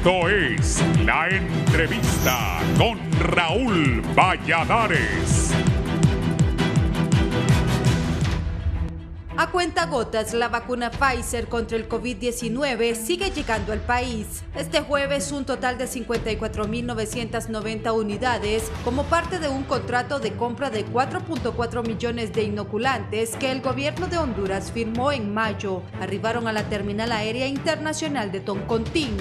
Esto es La Entrevista con Raúl Valladares. A cuentagotas, la vacuna Pfizer contra el COVID-19 sigue llegando al país. Este jueves, un total de 54.990 unidades, como parte de un contrato de compra de 4.4 millones de inoculantes que el gobierno de Honduras firmó en mayo, arribaron a la Terminal Aérea Internacional de Toncontín.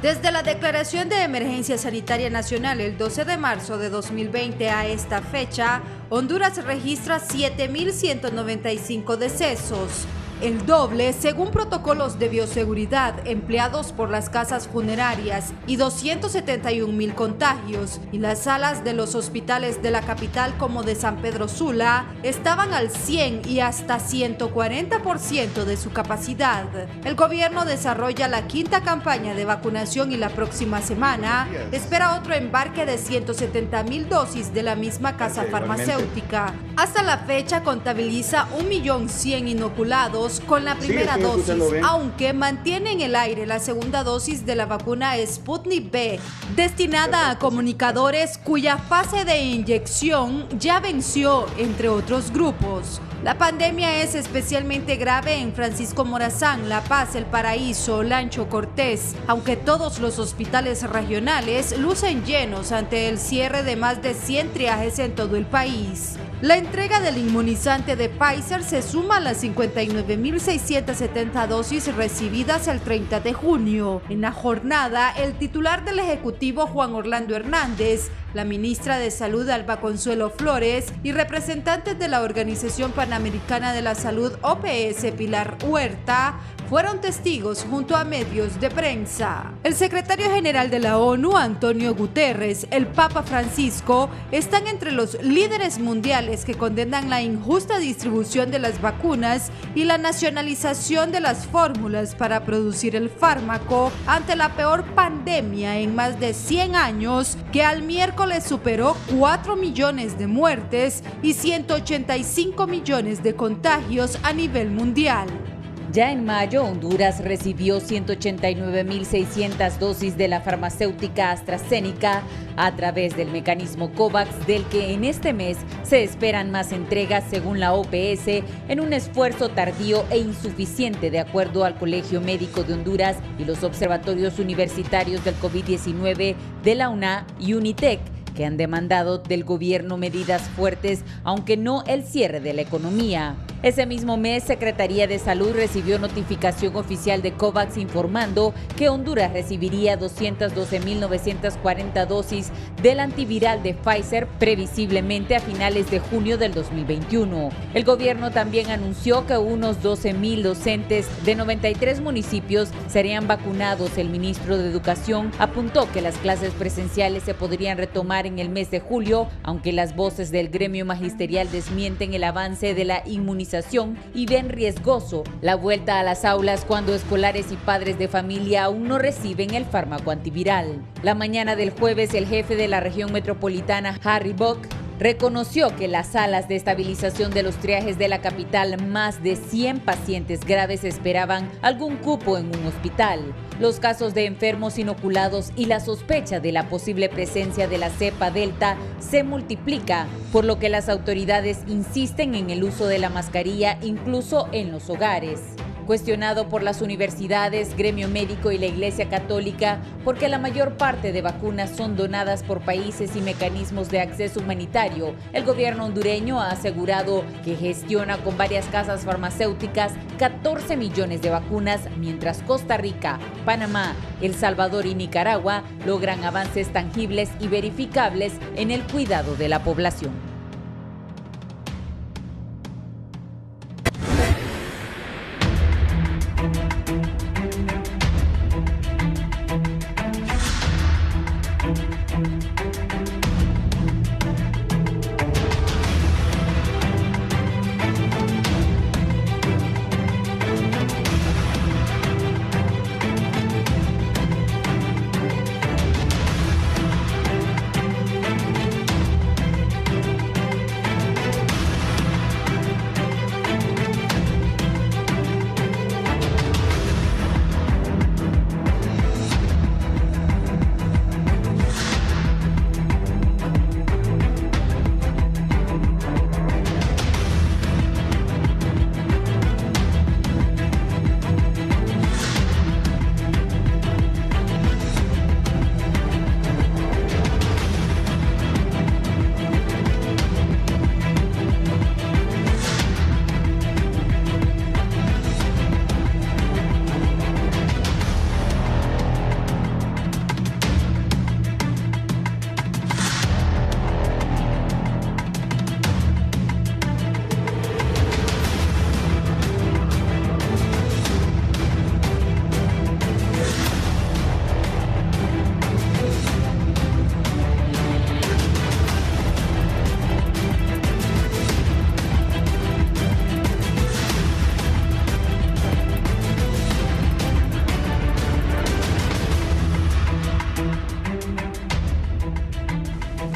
Desde la declaración de emergencia sanitaria nacional el 12 de marzo de 2020 a esta fecha, Honduras registra 7.195 decesos, el doble según protocolos de bioseguridad empleados por las casas funerarias, y 271.000 contagios, y las salas de los hospitales de la capital como de San Pedro Sula estaban al 100 y hasta 140% de su capacidad. El gobierno desarrolla la quinta campaña de vacunación y la próxima semana espera otro embarque de 170.000 dosis de la misma casa farmacéutica. Hasta la fecha contabiliza 1.100.000 inoculados con la primera dosis, aunque mantiene en el aire la segunda dosis de la vacuna Sputnik V, destinada a comunicadores cuya fase de inyección ya venció, entre otros grupos. La pandemia es especialmente grave en Francisco Morazán, La Paz, El Paraíso, Lancho Cortés, aunque todos los hospitales regionales lucen llenos ante el cierre de más de 100 triajes en todo el país. La entrega del inmunizante de Pfizer se suma a las 59.670 dosis recibidas el 30 de junio. En la jornada, el titular del Ejecutivo, Juan Orlando Hernández, la ministra de Salud, Alba Consuelo Flores, y representantes de la Organización Panamericana de la Salud, OPS, Pilar Huerta, fueron testigos junto a medios de prensa. El secretario general de la ONU, Antonio Guterres, el Papa Francisco, están entre los líderes mundiales que condenan la injusta distribución de las vacunas y la nacionalización de las fórmulas para producir el fármaco ante la peor pandemia en más de 100 años, que al miércoles superó 4 millones de muertes y 185 millones de contagios a nivel mundial. Ya en mayo, Honduras recibió 189.600 dosis de la farmacéutica AstraZeneca a través del mecanismo COVAX, del que en este mes se esperan más entregas según la OPS, en un esfuerzo tardío e insuficiente de acuerdo al Colegio Médico de Honduras y los observatorios universitarios del COVID-19 de la UNA y UNITEC, que han demandado del gobierno medidas fuertes, aunque no el cierre de la economía. Ese mismo mes, Secretaría de Salud recibió notificación oficial de COVAX informando que Honduras recibiría 212.940 dosis del antiviral de Pfizer, previsiblemente a finales de junio del 2021. El gobierno también anunció que unos 12.000 docentes de 93 municipios serían vacunados. El ministro de Educación apuntó que las clases presenciales se podrían retomar en el mes de julio, aunque las voces del gremio magisterial desmienten el avance de la inmunización y ven riesgoso la vuelta a las aulas cuando escolares y padres de familia aún no reciben el fármaco antiviral. La mañana del jueves, el jefe de la región metropolitana, Harry Bock, reconoció que las salas de estabilización de los triajes de la capital, más de 100 pacientes graves esperaban algún cupo en un hospital. Los casos de enfermos inoculados y la sospecha de la posible presencia de la cepa Delta se multiplica, por lo que las autoridades insisten en el uso de la mascarilla incluso en los hogares. Cuestionado por las universidades, gremio médico y la Iglesia Católica, porque la mayor parte de vacunas son donadas por países y mecanismos de acceso humanitario, el gobierno hondureño ha asegurado que gestiona con varias casas farmacéuticas 14 millones de vacunas, mientras Costa Rica, Panamá, El Salvador y Nicaragua logran avances tangibles y verificables en el cuidado de la población.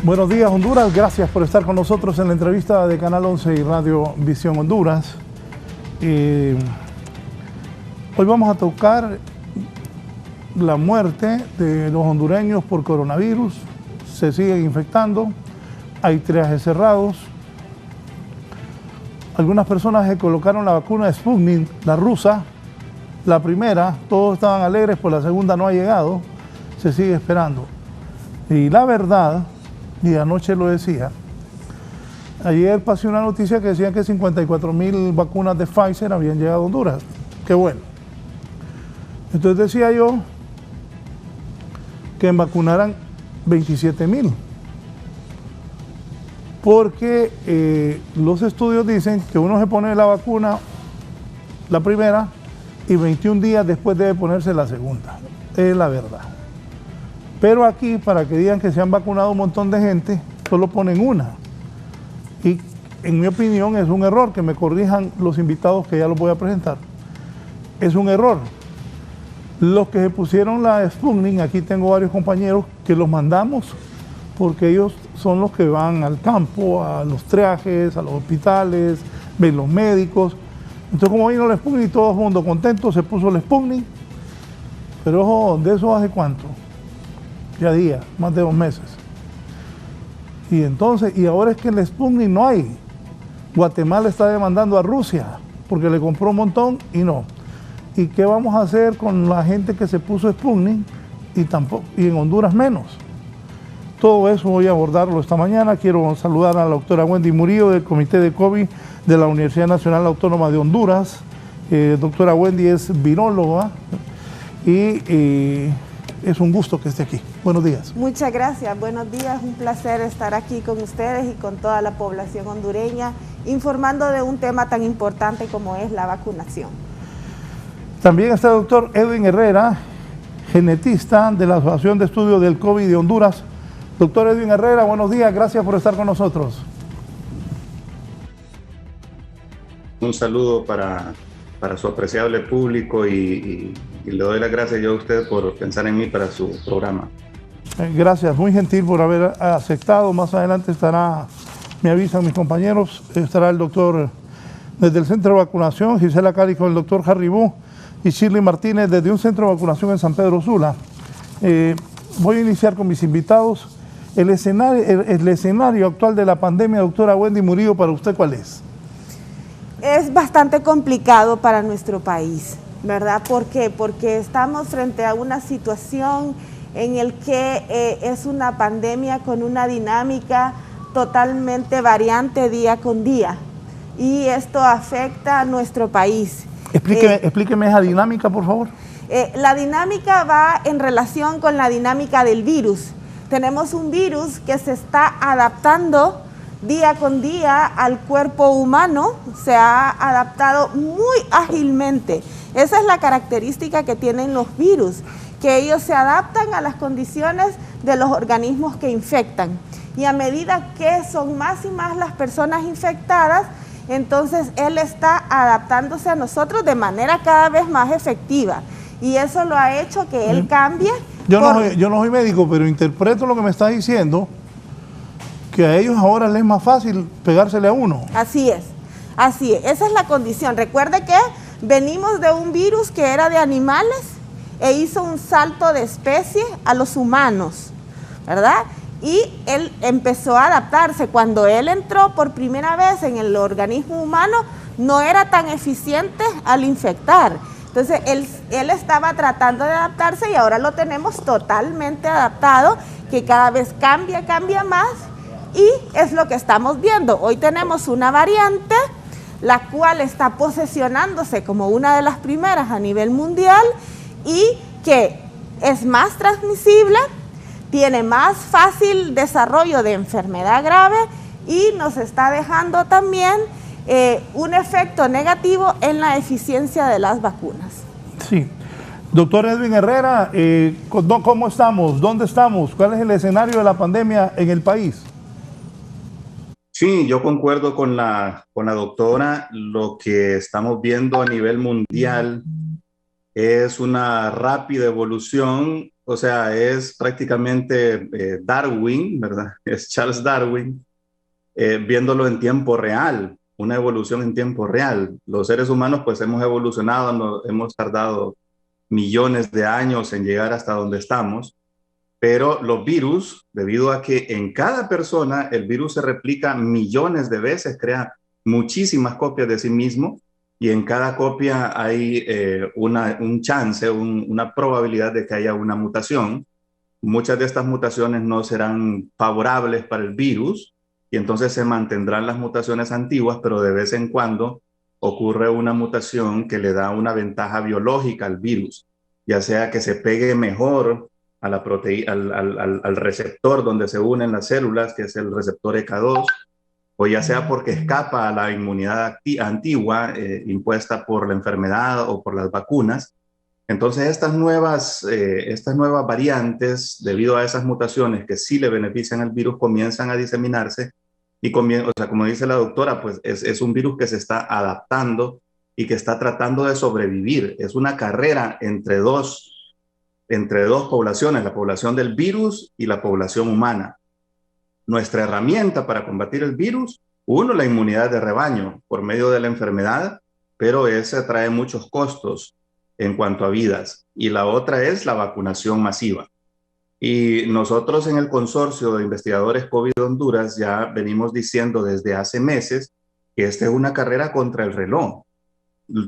Buenos días, Honduras. Gracias por estar con nosotros en la entrevista de Canal 11 y Radio Visión Honduras. Hoy vamos a tocar la muerte de los hondureños por coronavirus. Se siguen infectando, hay triajes cerrados. Algunas personas se colocaron la vacuna Sputnik, la rusa, la primera, todos estaban alegres, pues la segunda no ha llegado, se sigue esperando. Y la verdad, y anoche lo decía, ayer pasé una noticia que decía que 54,000 vacunas de Pfizer habían llegado a Honduras. Qué bueno. Entonces decía yo que vacunaran 27,000. Porque los estudios dicen que uno se pone la vacuna, la primera, y 21 días después debe ponerse la segunda. Es la verdad. Pero aquí, para que digan que se han vacunado un montón de gente, solo ponen una. Y en mi opinión es un error, que me corrijan los invitados que ya los voy a presentar. Es un error. Los que se pusieron la Sputnik, aquí tengo varios compañeros que los mandamos porque ellos son los que van al campo, a los triajes, a los hospitales, ven los médicos. Entonces, como vino la Sputnik, todo el mundo contento, se puso la Sputnik. Pero ojo, ¿de eso hace cuánto? Ya día, más de 2 meses. Y entonces, y ahora es que el Sputnik no hay. Guatemala está demandando a Rusia porque le compró un montón y no. ¿Y qué vamos a hacer con la gente que se puso Sputnik y en Honduras menos? Todo eso voy a abordarlo esta mañana. Quiero saludar a la doctora Wendy Murillo del Comité de COVID de la Universidad Nacional Autónoma de Honduras. Doctora Wendy es viróloga y es un gusto que esté aquí. Buenos días. Muchas gracias, buenos días. Un placer estar aquí con ustedes y con toda la población hondureña informando de un tema tan importante como es la vacunación. También está el doctor Edwin Herrera, genetista de la Asociación de Estudios del COVID de Honduras. Doctor Edwin Herrera, buenos días, gracias por estar con nosotros. Un saludo para su apreciable público y le doy las gracias yo a usted por pensar en mí para su programa. Gracias, muy gentil por haber aceptado. Más adelante estará, me avisan mis compañeros, estará el doctor desde el centro de vacunación, Gisela Cari con el doctor Harribú y Shirley Martínez desde un centro de vacunación en San Pedro Sula. Voy a iniciar con mis invitados. El escenario actual de la pandemia, doctora Wendy Murillo, ¿para usted cuál es? Es bastante complicado para nuestro país, ¿verdad? ¿Por qué? Porque estamos frente a una situación en el que es una pandemia con una dinámica totalmente variante día con día y esto afecta a nuestro país. Explíqueme esa dinámica, por favor. La dinámica va en relación con la dinámica del virus. Tenemos un virus que se está adaptando día con día al cuerpo humano, se ha adaptado muy ágilmente. Esa es la característica que tienen los virus, que ellos se adaptan a las condiciones de los organismos que infectan. Y a medida que son más y más las personas infectadas, entonces él está adaptándose a nosotros de manera cada vez más efectiva. Y eso lo ha hecho que él cambie. Yo no soy médico, pero interpreto lo que me está diciendo, que a ellos ahora les es más fácil pegársele a uno. Así es, esa es la condición. Recuerde que venimos de un virus que era de animales e hizo un salto de especie a los humanos, ¿verdad? Y él empezó a adaptarse. Cuando él entró por primera vez en el organismo humano, no era tan eficiente al infectar. Entonces, él estaba tratando de adaptarse y ahora lo tenemos totalmente adaptado, que cada vez cambia más y es lo que estamos viendo. Hoy tenemos una variante, la cual está posesionándose como una de las primeras a nivel mundial y que es más transmisible, tiene más fácil desarrollo de enfermedad grave y nos está dejando también un efecto negativo en la eficiencia de las vacunas. Sí. Doctor Edwin Herrera, ¿cómo estamos? ¿Dónde estamos? ¿Cuál es el escenario de la pandemia en el país? Sí, yo concuerdo con la doctora. Lo que estamos viendo a nivel mundial es una rápida evolución o sea, es prácticamente Darwin, ¿verdad? Es Charles Darwin, viéndolo en tiempo real, una evolución en tiempo real. Los seres humanos pues hemos evolucionado, hemos tardado millones de años en llegar hasta donde estamos, pero los virus, debido a que en cada persona el virus se replica millones de veces, crea muchísimas copias de sí mismo, y en cada copia hay un chance, una probabilidad de que haya una mutación. Muchas de estas mutaciones no serán favorables para el virus, y entonces se mantendrán las mutaciones antiguas, pero de vez en cuando ocurre una mutación que le da una ventaja biológica al virus, ya sea que se pegue mejor a la al receptor donde se unen las células, que es el receptor ECA2, o ya sea porque escapa a la inmunidad antigua impuesta por la enfermedad o por las vacunas. Entonces estas nuevas variantes, debido a esas mutaciones que sí le benefician al virus, comienzan a diseminarse y o sea, como dice la doctora, pues es un virus que se está adaptando y que está tratando de sobrevivir. Es una carrera entre dos poblaciones, la población del virus y la población humana. Nuestra herramienta para combatir el virus, uno, la inmunidad de rebaño por medio de la enfermedad, pero esa trae muchos costos en cuanto a vidas. Y la otra es la vacunación masiva. Y nosotros en el Consorcio de Investigadores COVID Honduras ya venimos diciendo desde hace meses que esta es una carrera contra el reloj.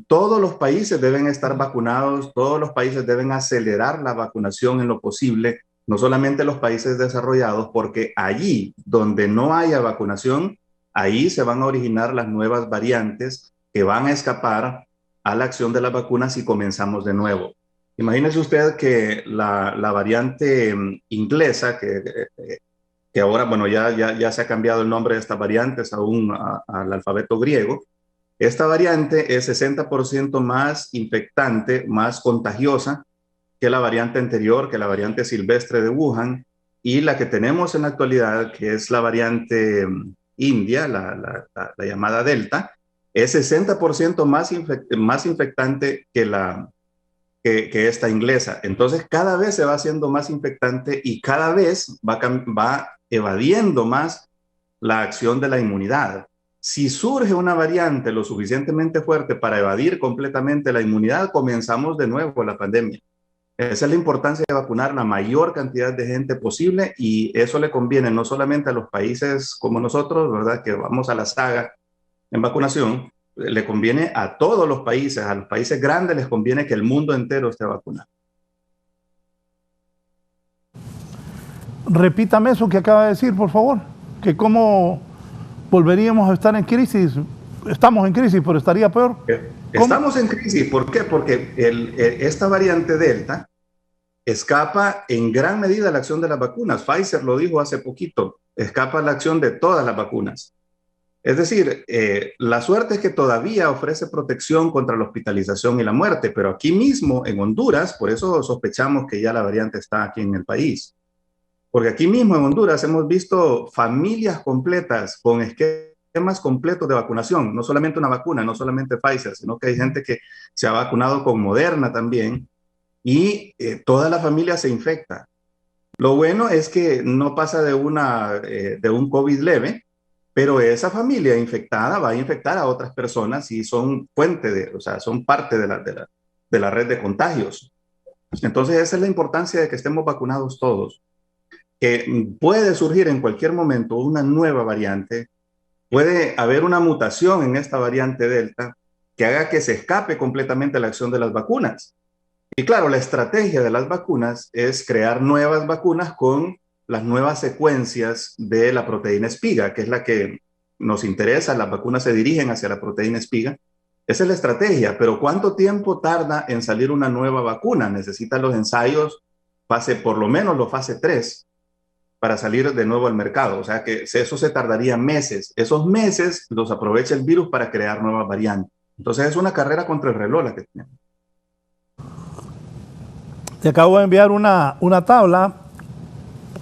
Todos los países deben estar vacunados, todos los países deben acelerar la vacunación en lo posible, no solamente los países desarrollados, porque allí donde no haya vacunación, ahí se van a originar las nuevas variantes que van a escapar a la acción de las vacunas si comenzamos de nuevo. Imagínese usted que la variante inglesa, que ahora, bueno, ya se ha cambiado el nombre de estas variantes al alfabeto griego. Esta variante es 60% más infectante, más contagiosa que la variante anterior, que la variante silvestre de Wuhan, y la que tenemos en la actualidad, que es la variante india, la llamada Delta, es 60% más infectante que esta inglesa. Entonces, cada vez se va haciendo más infectante y cada vez va evadiendo más la acción de la inmunidad. Si surge una variante lo suficientemente fuerte para evadir completamente la inmunidad, comenzamos de nuevo la pandemia. Esa es la importancia de vacunar la mayor cantidad de gente posible, y eso le conviene no solamente a los países como nosotros, ¿verdad?, que vamos a la saga en vacunación, le conviene a todos los países, a los países grandes les conviene que el mundo entero esté vacunado. Repítame eso que acaba de decir, por favor, que cómo volveríamos a estar en crisis. Estamos en crisis, pero estaría peor. Estamos en crisis, ¿por qué? Porque esta variante Delta escapa en gran medida a la acción de las vacunas. Pfizer lo dijo hace poquito, escapa a la acción de todas las vacunas. Es decir, la suerte es que todavía ofrece protección contra la hospitalización y la muerte, pero aquí mismo en Honduras, por eso sospechamos que ya la variante está aquí en el país, porque aquí mismo en Honduras hemos visto familias completas con esquemas completos de vacunación, no solamente una vacuna, no solamente Pfizer, sino que hay gente que se ha vacunado con Moderna también, y toda la familia se infecta. Lo bueno es que no pasa de un COVID leve, pero esa familia infectada va a infectar a otras personas y son son parte de la red de contagios. Entonces esa es la importancia de que estemos vacunados todos. Que puede surgir en cualquier momento una nueva variante, puede haber una mutación en esta variante Delta que haga que se escape completamente la acción de las vacunas. Y claro, la estrategia de las vacunas es crear nuevas vacunas con las nuevas secuencias de la proteína espiga, que es la que nos interesa. Las vacunas se dirigen hacia la proteína espiga. Esa es la estrategia, pero ¿cuánto tiempo tarda en salir una nueva vacuna? Necesitan los ensayos, por lo menos los fase 3, para salir de nuevo al mercado. O sea que eso se tardaría meses. Esos meses los aprovecha el virus para crear nuevas variantes. Entonces es una carrera contra el reloj la que tenemos. Te acabo de enviar una tabla.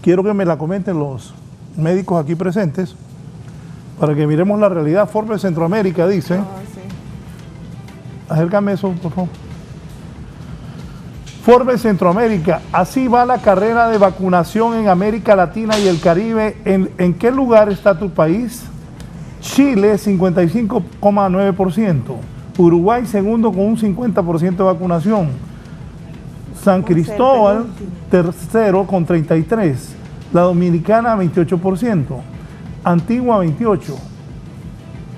Quiero que me la comenten los médicos aquí presentes para que miremos la realidad. Forbes Centroamérica dice, Oh, sí. acércame eso, por favor. Forbes Centroamérica, así va la carrera de vacunación en América Latina y el Caribe. ¿En qué lugar está tu país? Chile, 55,9%. Uruguay, segundo, con un 50% de vacunación. San Cristóbal, tercero, con 33%. La Dominicana, 28%. Antigua, 28%.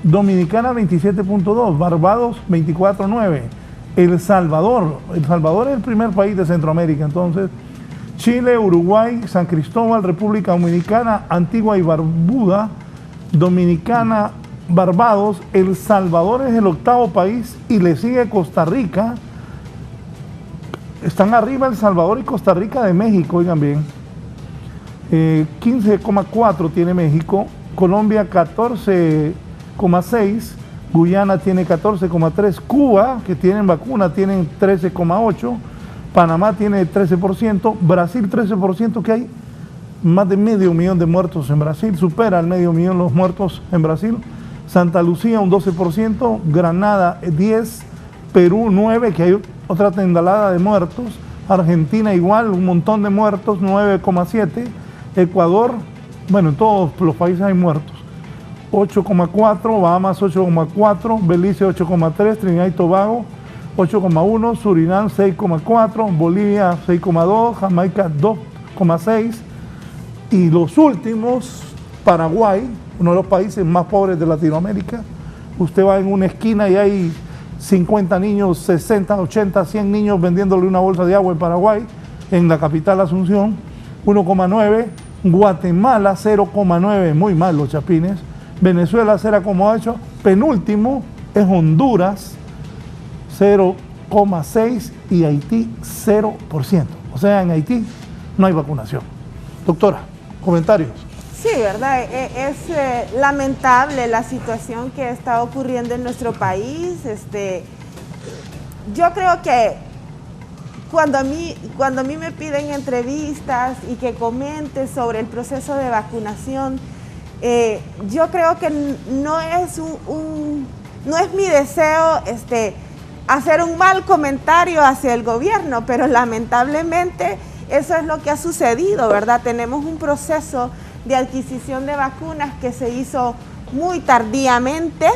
Dominicana, 27,2%. Barbados, 24,9%. El Salvador es el primer país de Centroamérica, entonces Chile, Uruguay, San Cristóbal, República Dominicana, Antigua y Barbuda, Dominicana, Barbados. El Salvador es el octavo país y le sigue Costa Rica. Están arriba El Salvador y Costa Rica de México, oigan bien. 15,4 tiene México, Colombia 14,6, Guyana tiene 14,3, Cuba, que tienen vacuna, tienen 13,8, Panamá tiene 13%, Brasil 13%, que hay más de 500,000 de muertos en Brasil, supera el 500,000 los muertos en Brasil. Santa Lucía un 12%, Granada 10%, Perú 9%, que hay otra tendalada de muertos, Argentina igual, un montón de muertos, 9,7%, Ecuador, bueno, en todos los países hay muertos, 8,4, Bahamas 8,4, Belice 8,3, Trinidad y Tobago 8,1, Surinam 6,4, Bolivia 6,2, Jamaica 2,6 y los últimos, Paraguay, uno de los países más pobres de Latinoamérica. Usted va en una esquina y hay 50 niños, 60, 80, 100 niños vendiéndole una bolsa de agua en Paraguay, en la capital Asunción, 1,9, Guatemala 0,9, muy mal los chapines, Venezuela 0,8, penúltimo es Honduras 0,6 y Haití 0%. O sea, en Haití no hay vacunación. Doctora, comentarios. Sí, ¿verdad? Es lamentable la situación que está ocurriendo en nuestro país. Yo creo que cuando a mí me piden entrevistas y que comente sobre el proceso de vacunación, yo creo que no es mi deseo hacer un mal comentario hacia el gobierno, pero lamentablemente eso es lo que ha sucedido, ¿verdad? Tenemos un proceso de adquisición de vacunas que se hizo muy tardíamente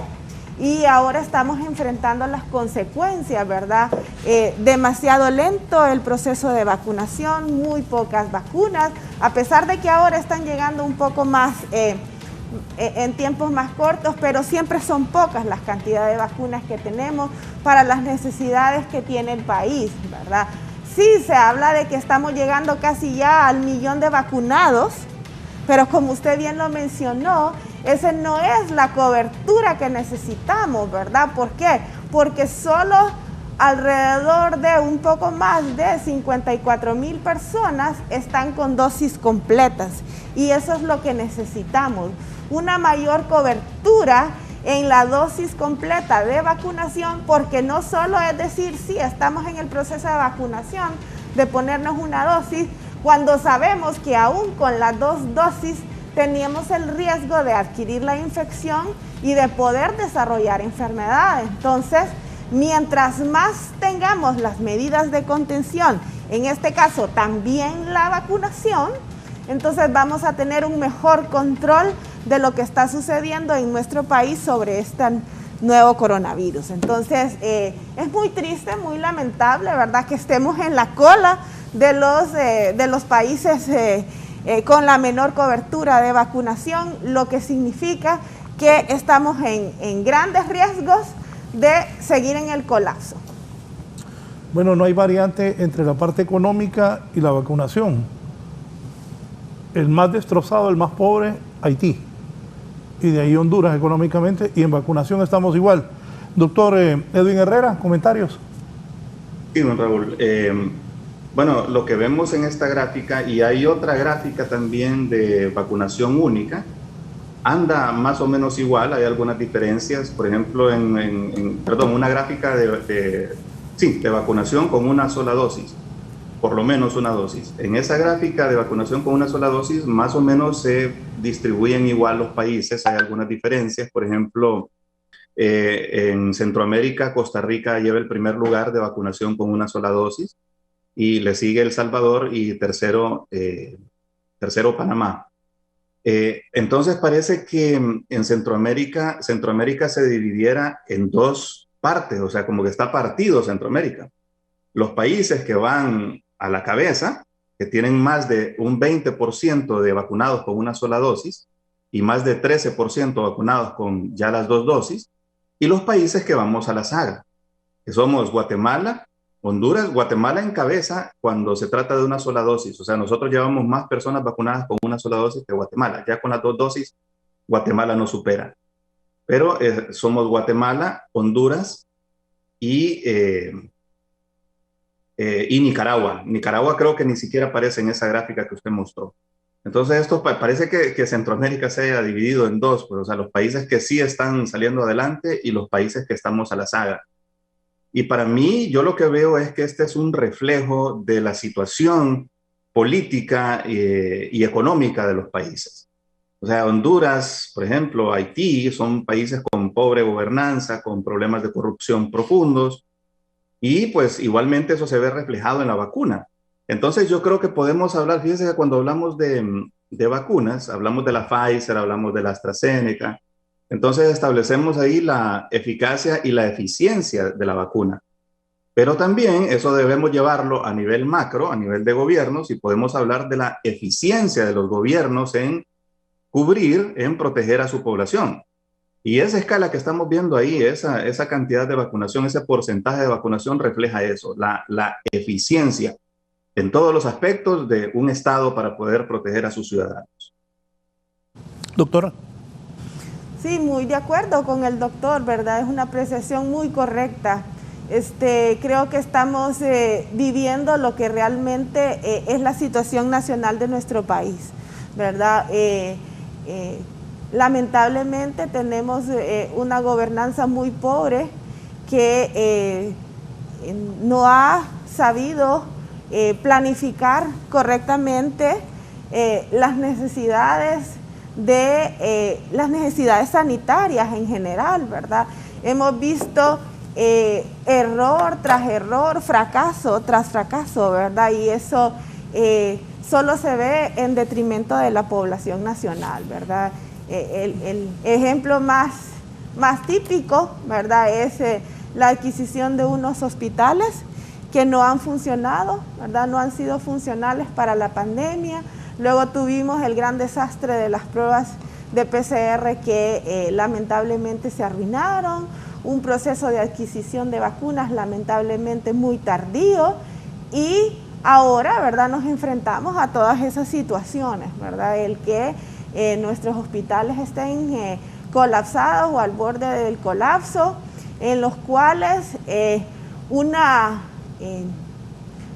y ahora estamos enfrentando las consecuencias, ¿verdad? Demasiado lento el proceso de vacunación, muy pocas vacunas, a pesar de que ahora están llegando un poco más en tiempos más cortos, pero siempre son pocas las cantidades de vacunas que tenemos para las necesidades que tiene el país, ¿verdad? Sí, se habla de que estamos llegando casi ya al 1,000,000 de vacunados, pero como usted bien lo mencionó, esa no es la cobertura que necesitamos, ¿verdad? ¿Por qué? Porque solo alrededor de un poco más de 54,000 personas están con dosis completas y eso es lo que necesitamos, una mayor cobertura en la dosis completa de vacunación, porque no solo es decir, sí, estamos en el proceso de vacunación, de ponernos una dosis, cuando sabemos que aún con las 2 dosis teníamos el riesgo de adquirir la infección y de poder desarrollar enfermedades. Entonces, mientras más tengamos las medidas de contención, en este caso también la vacunación, entonces vamos a tener un mejor control de lo que está sucediendo en nuestro país sobre este nuevo coronavirus. Entonces, es muy triste, muy lamentable, ¿verdad?, que estemos en la cola de los países con la menor cobertura de vacunación, lo que significa que estamos en grandes riesgos de seguir en el colapso. Bueno, no hay variante entre la parte económica y la vacunación. El más destrozado, el más pobre, Haití. Y de ahí Honduras económicamente, y en vacunación estamos igual. Doctor Edwin Herrera, comentarios. Sí, don Raúl. Bueno, lo que vemos en esta gráfica, y hay otra gráfica también de vacunación única, anda más o menos igual, hay algunas diferencias, por ejemplo, una gráfica de vacunación con una sola dosis, por lo menos una dosis. En esa gráfica de vacunación con una sola dosis, más o menos se distribuyen igual los países, hay algunas diferencias, por ejemplo, en Centroamérica, Costa Rica lleva el primer lugar de vacunación con una sola dosis, y le sigue El Salvador y tercero Panamá. Entonces parece que en Centroamérica se dividiera en dos partes, o sea, como que está partido Centroamérica. Los países que van a la cabeza, que tienen más de un 20% de vacunados con una sola dosis y más de 13% vacunados con ya las dos dosis, y los países que vamos a la saga, que somos Guatemala, Honduras. Guatemala encabeza cuando se trata de una sola dosis, o sea, nosotros llevamos más personas vacunadas con una sola dosis que Guatemala. Ya con las dos dosis, Guatemala nos supera. Pero somos Guatemala, Honduras y Nicaragua. Nicaragua creo que ni siquiera aparece en esa gráfica que usted mostró. Entonces esto parece que Centroamérica se haya dividido en dos, pues, o sea, los países que sí están saliendo adelante y los países que estamos a la saga. Y para mí, yo lo que veo es que este es un reflejo de la situación política y económica de los países. O sea, Honduras, por ejemplo, Haití, son países con pobre gobernanza, con problemas de corrupción profundos, y pues igualmente eso se ve reflejado en la vacuna. Entonces yo creo que podemos hablar, fíjense que cuando hablamos de vacunas, hablamos de la Pfizer, hablamos de la AstraZeneca, entonces establecemos ahí la eficacia y la eficiencia de la vacuna. Pero también eso debemos llevarlo a nivel macro, a nivel de gobiernos, y podemos hablar de la eficiencia de los gobiernos en cubrir, en proteger a su población. Y esa escala que estamos viendo ahí, esa cantidad de vacunación, ese porcentaje de vacunación refleja eso, la eficiencia en todos los aspectos de un Estado para poder proteger a sus ciudadanos. Doctora. Sí, muy de acuerdo con el doctor, ¿verdad? Es una apreciación muy correcta. Creo que estamos viviendo lo que realmente es la situación nacional de nuestro país, ¿verdad? Lamentablemente tenemos una gobernanza muy pobre que no ha sabido planificar correctamente las necesidades sanitarias en general, ¿verdad? Hemos visto error tras error, fracaso tras fracaso, ¿verdad? Y eso solo se ve en detrimento de la población nacional, ¿verdad? El ejemplo más típico, ¿verdad?, es la adquisición de unos hospitales que no han funcionado, ¿verdad?, no han sido funcionales para la pandemia. Luego tuvimos el gran desastre de las pruebas de PCR que lamentablemente se arruinaron, un proceso de adquisición de vacunas lamentablemente muy tardío, y ahora, ¿verdad?, nos enfrentamos a todas esas situaciones, ¿verdad?, el que nuestros hospitales estén colapsados o al borde del colapso, en los cuales una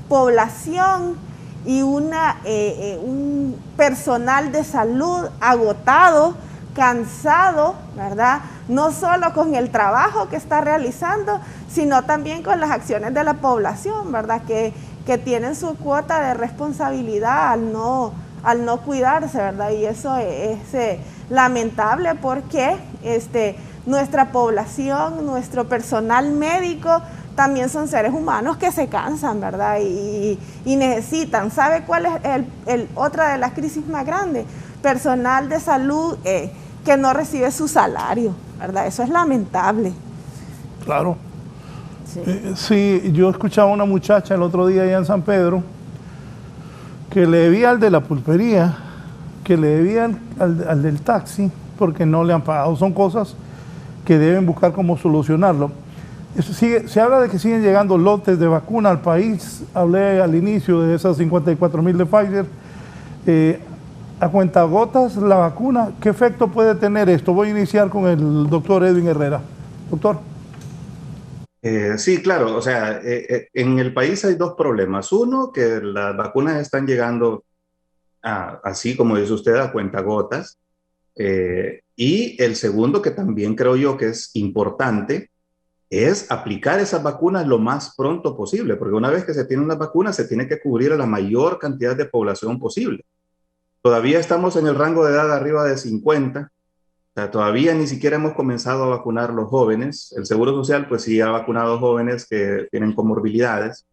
población y un personal de salud agotado, cansado, ¿verdad?, no solo con el trabajo que está realizando, sino también con las acciones de la población, ¿verdad?, que tienen su cuota de responsabilidad al no cuidarse, ¿verdad? Y eso es lamentable porque nuestra población, nuestro personal médico también son seres humanos que se cansan, ¿verdad? Y necesitan. ¿Sabe cuál es otra de las crisis más grandes? Personal de salud que no recibe su salario, ¿verdad? Eso es lamentable. Claro. Sí, yo escuchaba a una muchacha el otro día allá en San Pedro que le debía al de la pulpería, que le debía al del taxi, porque no le han pagado. Son cosas que deben buscar cómo solucionarlo. Se habla de que siguen llegando lotes de vacuna al país. Hablé al inicio de esas 54,000 de Pfizer. A cuentagotas, la vacuna, ¿qué efecto puede tener esto? Voy a iniciar con el doctor Edwin Herrera. Doctor. Sí, claro, o sea, en el país hay dos problemas. Uno, que las vacunas están llegando así como dice usted, a cuentagotas. Y el segundo, que también creo yo que es importante, es aplicar esas vacunas lo más pronto posible, porque una vez que se tiene una vacuna, se tiene que cubrir a la mayor cantidad de población posible. Todavía estamos en el rango de edad arriba de 50. O sea, todavía ni siquiera hemos comenzado a vacunar los jóvenes. El Seguro Social, pues sí ha vacunado jóvenes que tienen comorbilidades.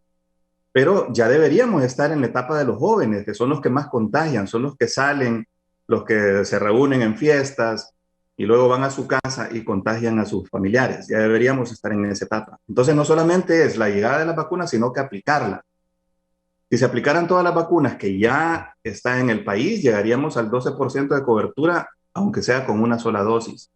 pero ya deberíamos estar en la etapa de los jóvenes, que son los que más contagian, son los que salen, los que se reúnen en fiestas y luego van a su casa y contagian a sus familiares. Ya deberíamos estar en esa etapa. Entonces, no solamente es la llegada de las vacunas, sino que aplicarla. Si se aplicaran todas las vacunas que ya están en el país, llegaríamos al 12% de cobertura, aunque sea con una sola dosis.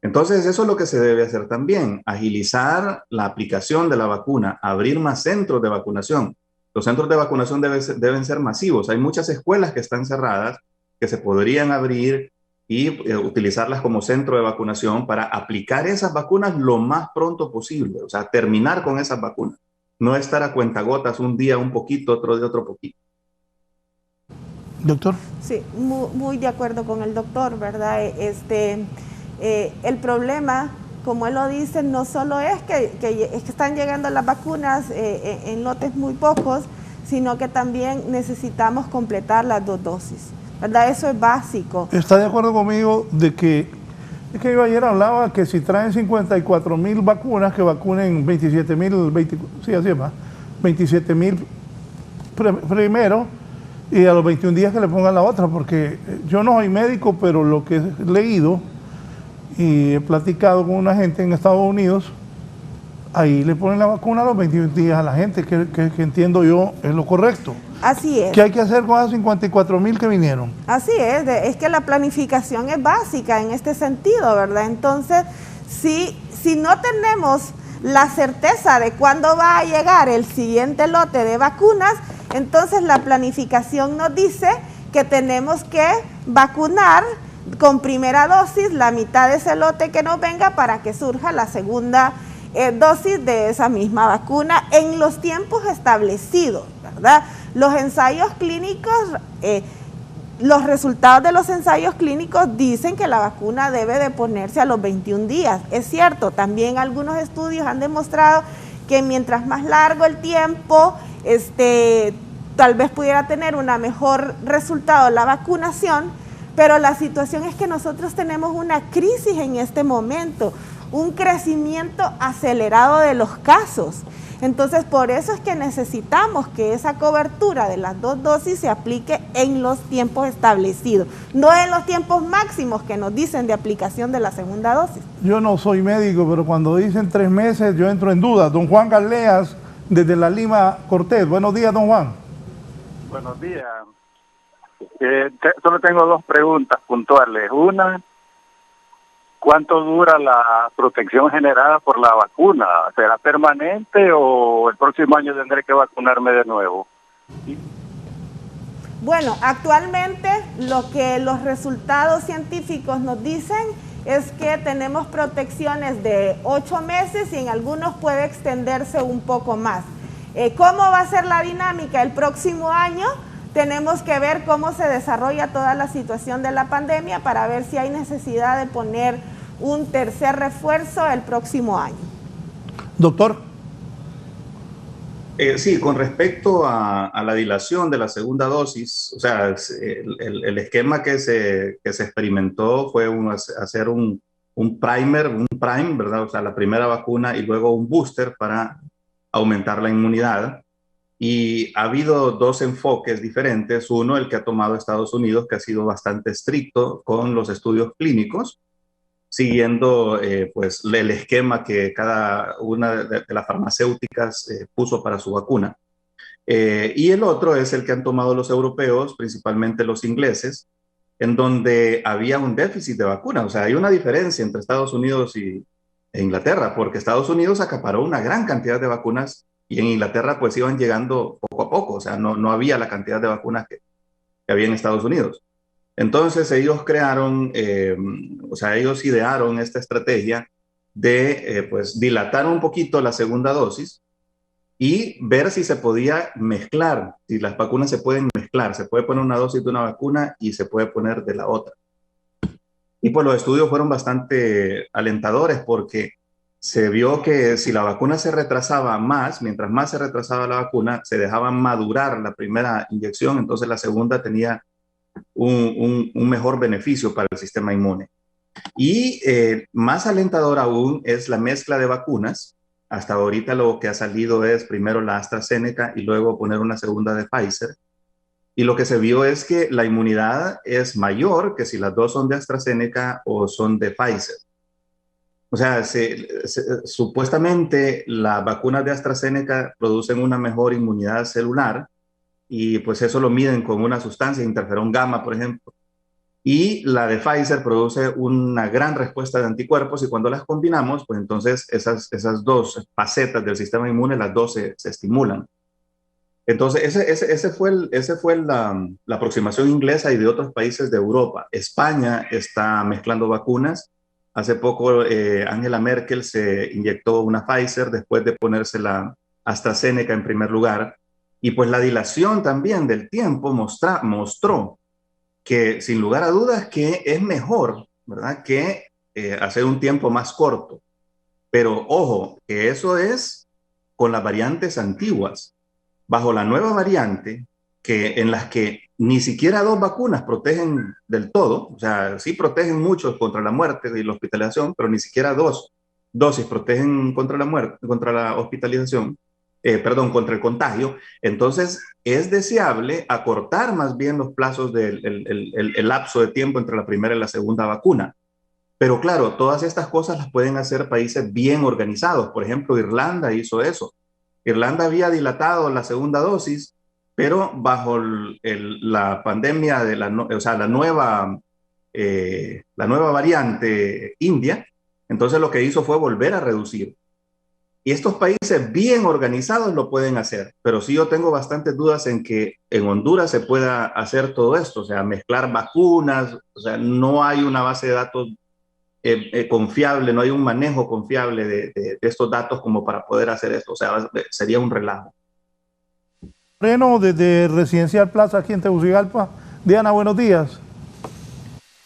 Entonces, eso es lo que se debe hacer también, agilizar la aplicación de la vacuna, abrir más centros de vacunación. Los centros de vacunación deben ser masivos. Hay muchas escuelas que están cerradas, que se podrían abrir y utilizarlas como centro de vacunación para aplicar esas vacunas lo más pronto posible, o sea, terminar con esas vacunas. No estar a cuentagotas, un día un poquito, otro día otro poquito. Doctor. Sí, muy de acuerdo con el doctor, ¿verdad? El problema, como él lo dice, no solo es que están llegando las vacunas en lotes muy pocos, sino que también necesitamos completar las 2 dosis, ¿verdad? Eso es básico. ¿Está de acuerdo conmigo de que, es que yo ayer hablaba que si traen 54,000 vacunas, que vacunen 27,000, sí, así es más, 27,000 primero, y a los 21 días que le pongan la otra, porque yo no soy médico, pero lo que he leído y he platicado con una gente en Estados Unidos, ahí le ponen la vacuna a los 21 días a la gente, que entiendo yo es lo correcto. Así es. ¿Qué hay que hacer con esas 54,000 que vinieron? Así es que la planificación es básica en este sentido, ¿verdad? Entonces, si no tenemos la certeza de cuándo va a llegar el siguiente lote de vacunas, entonces la planificación nos dice que tenemos que vacunar con primera dosis la mitad de ese lote que nos venga para que surja la segunda dosis de esa misma vacuna en los tiempos establecidos, ¿verdad? Los ensayos clínicos, los resultados de los ensayos clínicos dicen que la vacuna debe de ponerse a los 21 días. Es cierto, también algunos estudios han demostrado que mientras más largo el tiempo, tal vez pudiera tener un mejor resultado la vacunación, pero la situación es que nosotros tenemos una crisis en este momento, un crecimiento acelerado de los casos. Entonces, por eso es que necesitamos que esa cobertura de las 2 dosis se aplique en los tiempos establecidos, no en los tiempos máximos que nos dicen de aplicación de la segunda dosis. Yo no soy médico, pero cuando dicen 3 meses, yo entro en duda. Don Juan Galeas, desde La Lima, Cortés. Buenos días, don Juan. Buenos días. Solo tengo 2 preguntas puntuales. Una, ¿cuánto dura la protección generada por la vacuna? ¿Será permanente o el próximo año tendré que vacunarme de nuevo? Bueno, actualmente lo que los resultados científicos nos dicen es que tenemos protecciones de 8 meses y en algunos puede extenderse un poco más. ¿Cómo va a ser la dinámica el próximo año? Tenemos que ver cómo se desarrolla toda la situación de la pandemia para ver si hay necesidad de poner un tercer refuerzo el próximo año. Doctor. Sí, con respecto a la dilación de la segunda dosis, o sea, el esquema que se experimentó fue hacer un prime, ¿verdad? O sea, la primera vacuna y luego un booster para aumentar la inmunidad. Y ha habido 2 enfoques diferentes. Uno, el que ha tomado Estados Unidos, que ha sido bastante estricto con los estudios clínicos, siguiendo pues el esquema que cada una de las farmacéuticas puso para su vacuna. Y el otro es el que han tomado los europeos, principalmente los ingleses, en donde había un déficit de vacunas. O sea, hay una diferencia entre Estados Unidos e Inglaterra, porque Estados Unidos acaparó una gran cantidad de vacunas y en Inglaterra pues iban llegando poco a poco. O sea, no había la cantidad de vacunas que había en Estados Unidos. Entonces ellos crearon, ellos idearon esta estrategia de pues dilatar un poquito la segunda dosis y ver si se podía mezclar, si las vacunas se pueden mezclar, se puede poner una dosis de una vacuna y se puede poner de la otra. Y pues los estudios fueron bastante alentadores porque se vio que si la vacuna se retrasaba más, mientras más se retrasaba la vacuna, se dejaba madurar la primera inyección, entonces la segunda tenía un mejor beneficio para el sistema inmune. Y más alentador aún es la mezcla de vacunas, Hasta ahorita lo que ha salido es primero la AstraZeneca y luego poner una segunda de Pfizer. Y lo que se vio es que la inmunidad es mayor que si las dos son de AstraZeneca o son de Pfizer. O sea, supuestamente las vacunas de AstraZeneca producen una mejor inmunidad celular y pues eso lo miden con una sustancia, interferón gamma, por ejemplo. Y la de Pfizer produce una gran respuesta de anticuerpos y cuando las combinamos, pues entonces esas dos facetas del sistema inmune, las dos se estimulan. Entonces, ese fue la aproximación inglesa y de otros países de Europa. España está mezclando vacunas. Hace poco Angela Merkel se inyectó una Pfizer después de ponerse la AstraZeneca en primer lugar. Y pues la dilación también del tiempo mostró que sin lugar a dudas que es mejor, ¿verdad?, que hacer un tiempo más corto. Pero ojo, que eso es con las variantes antiguas. Bajo la nueva variante, en las que ni siquiera dos vacunas protegen del todo, o sea, sí protegen mucho contra la muerte y la hospitalización, pero ni siquiera dos dosis protegen contra la muerte, contra la hospitalización, contra el contagio. Entonces, es deseable acortar más bien los plazos el lapso de tiempo entre la primera y la segunda vacuna. Pero claro, todas estas cosas las pueden hacer países bien organizados. Por ejemplo, Irlanda hizo eso. Irlanda había dilatado la segunda dosis, pero bajo la pandemia de la nueva variante india, entonces lo que hizo fue volver a reducir. Y estos países bien organizados lo pueden hacer, pero sí yo tengo bastantes dudas en que en Honduras se pueda hacer todo esto, o sea, mezclar vacunas, o sea, no hay una base de datos confiable, no hay un manejo confiable de estos datos como para poder hacer esto, o sea, sería un relajo. Moreno, desde Residencial Plaza, aquí en Tegucigalpa. Diana, buenos días.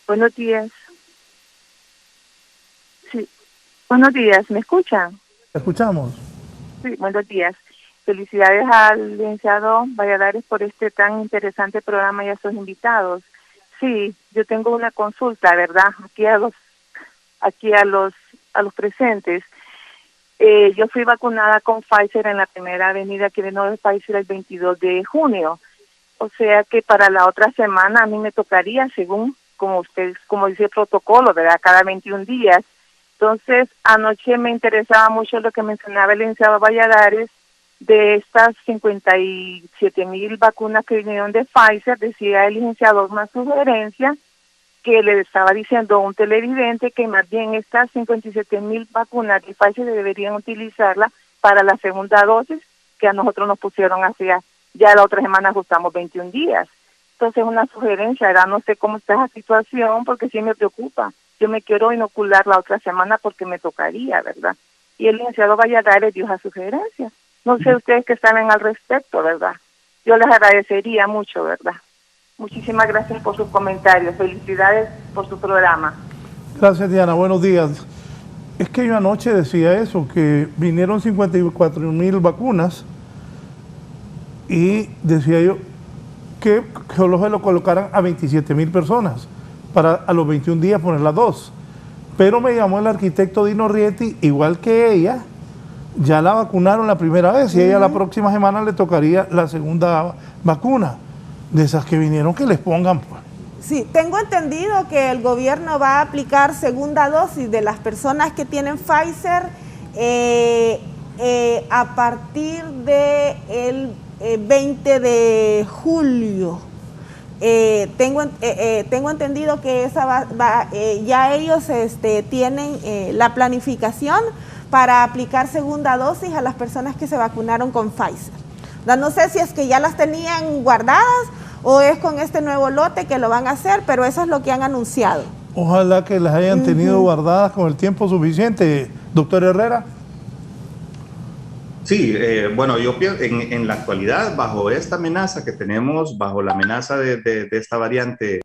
Buenos días. Sí, buenos días, ¿me escuchan? Escuchamos. Sí, buenos días. Felicidades al licenciado Valladares por este tan interesante programa y a sus invitados. Sí, yo tengo una consulta, ¿verdad? Aquí a los presentes. Yo fui vacunada con Pfizer en la primera avenida que vino de Pfizer el 22 de junio. O sea que para la otra semana a mí me tocaría, según como dice el protocolo, ¿verdad? Cada 21 días. Entonces, anoche me interesaba mucho lo que mencionaba el licenciado Valladares de estas 57,000 vacunas que vinieron de Pfizer. Decía el licenciado una sugerencia que le estaba diciendo a un televidente que más bien estas 57,000 vacunas de Pfizer deberían utilizarla para la segunda dosis, que a nosotros nos pusieron hacia, ya la otra semana ajustamos 21 días. Entonces una sugerencia, ¿verdad? No sé cómo está esa situación porque sí me preocupa. Yo me quiero inocular la otra semana porque me tocaría, ¿verdad? Y el licenciado Valladares dio esa sugerencia. No sé ustedes qué saben al respecto, ¿verdad? Yo les agradecería mucho, ¿verdad? Muchísimas gracias por sus comentarios. Felicidades por su programa. Gracias, Diana. Buenos días. Es que yo anoche decía eso, que vinieron 54,000 vacunas y decía yo que solo se lo colocaran a 27,000 personas para a los 21 días poner las dos. Pero me llamó el arquitecto Dino Rieti, igual que ella, ya la vacunaron la primera vez y ella la próxima semana le tocaría la segunda vacuna. De esas que vinieron, que les pongan, pues. Sí, tengo entendido que el gobierno va a aplicar segunda dosis de las personas que tienen Pfizer a partir del 20 de julio. Tengo entendido que esa ya ellos tienen la planificación para aplicar segunda dosis a las personas que se vacunaron con Pfizer. No sé si es que ya las tenían guardadas o es con este nuevo lote que lo van a hacer, pero eso es lo que han anunciado. Ojalá que las hayan tenido guardadas con el tiempo suficiente. Doctor Herrera. Sí, bueno, yo pienso en la actualidad, bajo esta amenaza que tenemos, bajo la amenaza de esta variante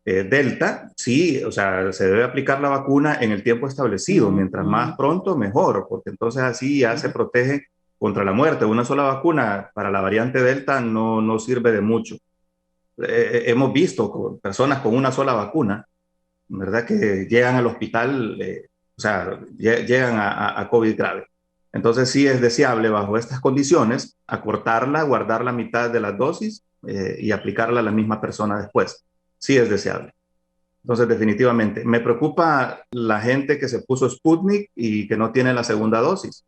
Delta, sí, o sea, se debe aplicar la vacuna en el tiempo establecido, mientras más pronto mejor, porque entonces así ya se protege contra la muerte. Una sola vacuna para la variante Delta no sirve de mucho. Hemos visto personas con una sola vacuna, ¿verdad?, que llegan al hospital, o sea, llegan a COVID grave. Entonces sí es deseable bajo estas condiciones acortarla, guardar la mitad de las dosis y aplicarla a la misma persona después. Sí es deseable. Entonces definitivamente me preocupa la gente que se puso Sputnik y que no tiene la segunda dosis.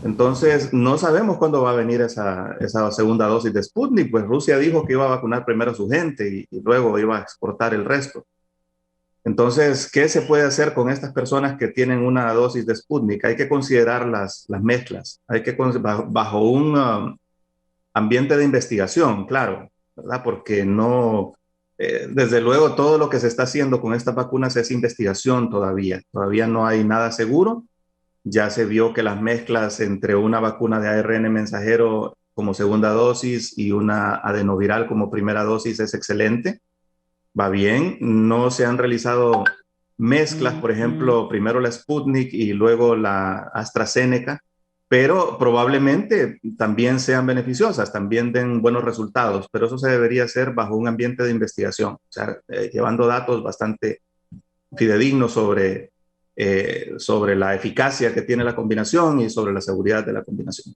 Entonces no sabemos cuándo va a venir esa segunda dosis de Sputnik, pues Rusia dijo que iba a vacunar primero a su gente y luego iba a exportar el resto. Entonces, ¿qué se puede hacer con estas personas que tienen una dosis de Sputnik? Hay que considerar las mezclas, bajo un ambiente de investigación, claro, ¿verdad? Porque no, desde luego todo lo que se está haciendo con estas vacunas es investigación todavía no hay nada seguro. Ya se vio que las mezclas entre una vacuna de ARN mensajero como segunda dosis y una adenoviral como primera dosis es excelente. Va bien, no se han realizado mezclas, por ejemplo, primero la Sputnik y luego la AstraZeneca, pero probablemente también sean beneficiosas, también den buenos resultados, pero eso se debería hacer bajo un ambiente de investigación, o sea, llevando datos bastante fidedignos sobre la eficacia que tiene la combinación y sobre la seguridad de la combinación.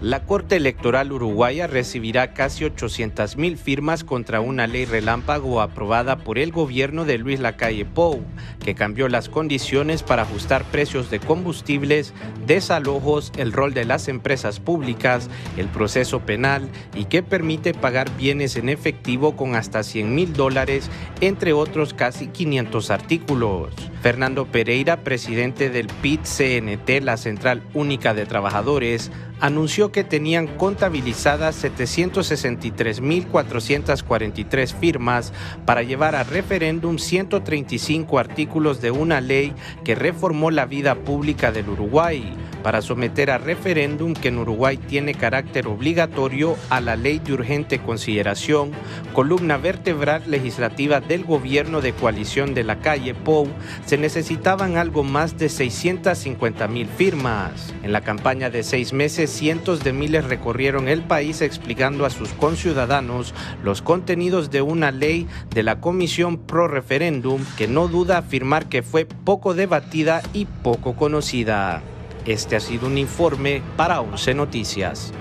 La Corte Electoral uruguaya recibirá casi 800.000 firmas contra una ley relámpago aprobada por el gobierno de Luis Lacalle Pou, que cambió las condiciones para ajustar precios de combustibles, desalojos, el rol de las empresas públicas, el proceso penal y que permite pagar bienes en efectivo con hasta $100.000, entre otros casi 500 artículos. Fernando Pereira, presidente del PIT-CNT, la Central Única de Trabajadores, anunció que tenían contabilizadas 763.443 firmas para llevar a referéndum 135 artículos de una ley que reformó la vida pública del Uruguay, para someter a referéndum que en Uruguay tiene carácter obligatorio a la Ley de Urgente Consideración, columna vertebral legislativa del gobierno de coalición de Lacalle Pou. Se necesitaban algo más de 650.000 firmas. En la campaña de 6 meses, cientos de miles recorrieron el país explicando a sus conciudadanos los contenidos de una ley de la Comisión Pro Referéndum que no duda afirmar que fue poco debatida y poco conocida. Este ha sido un informe para 11 Noticias.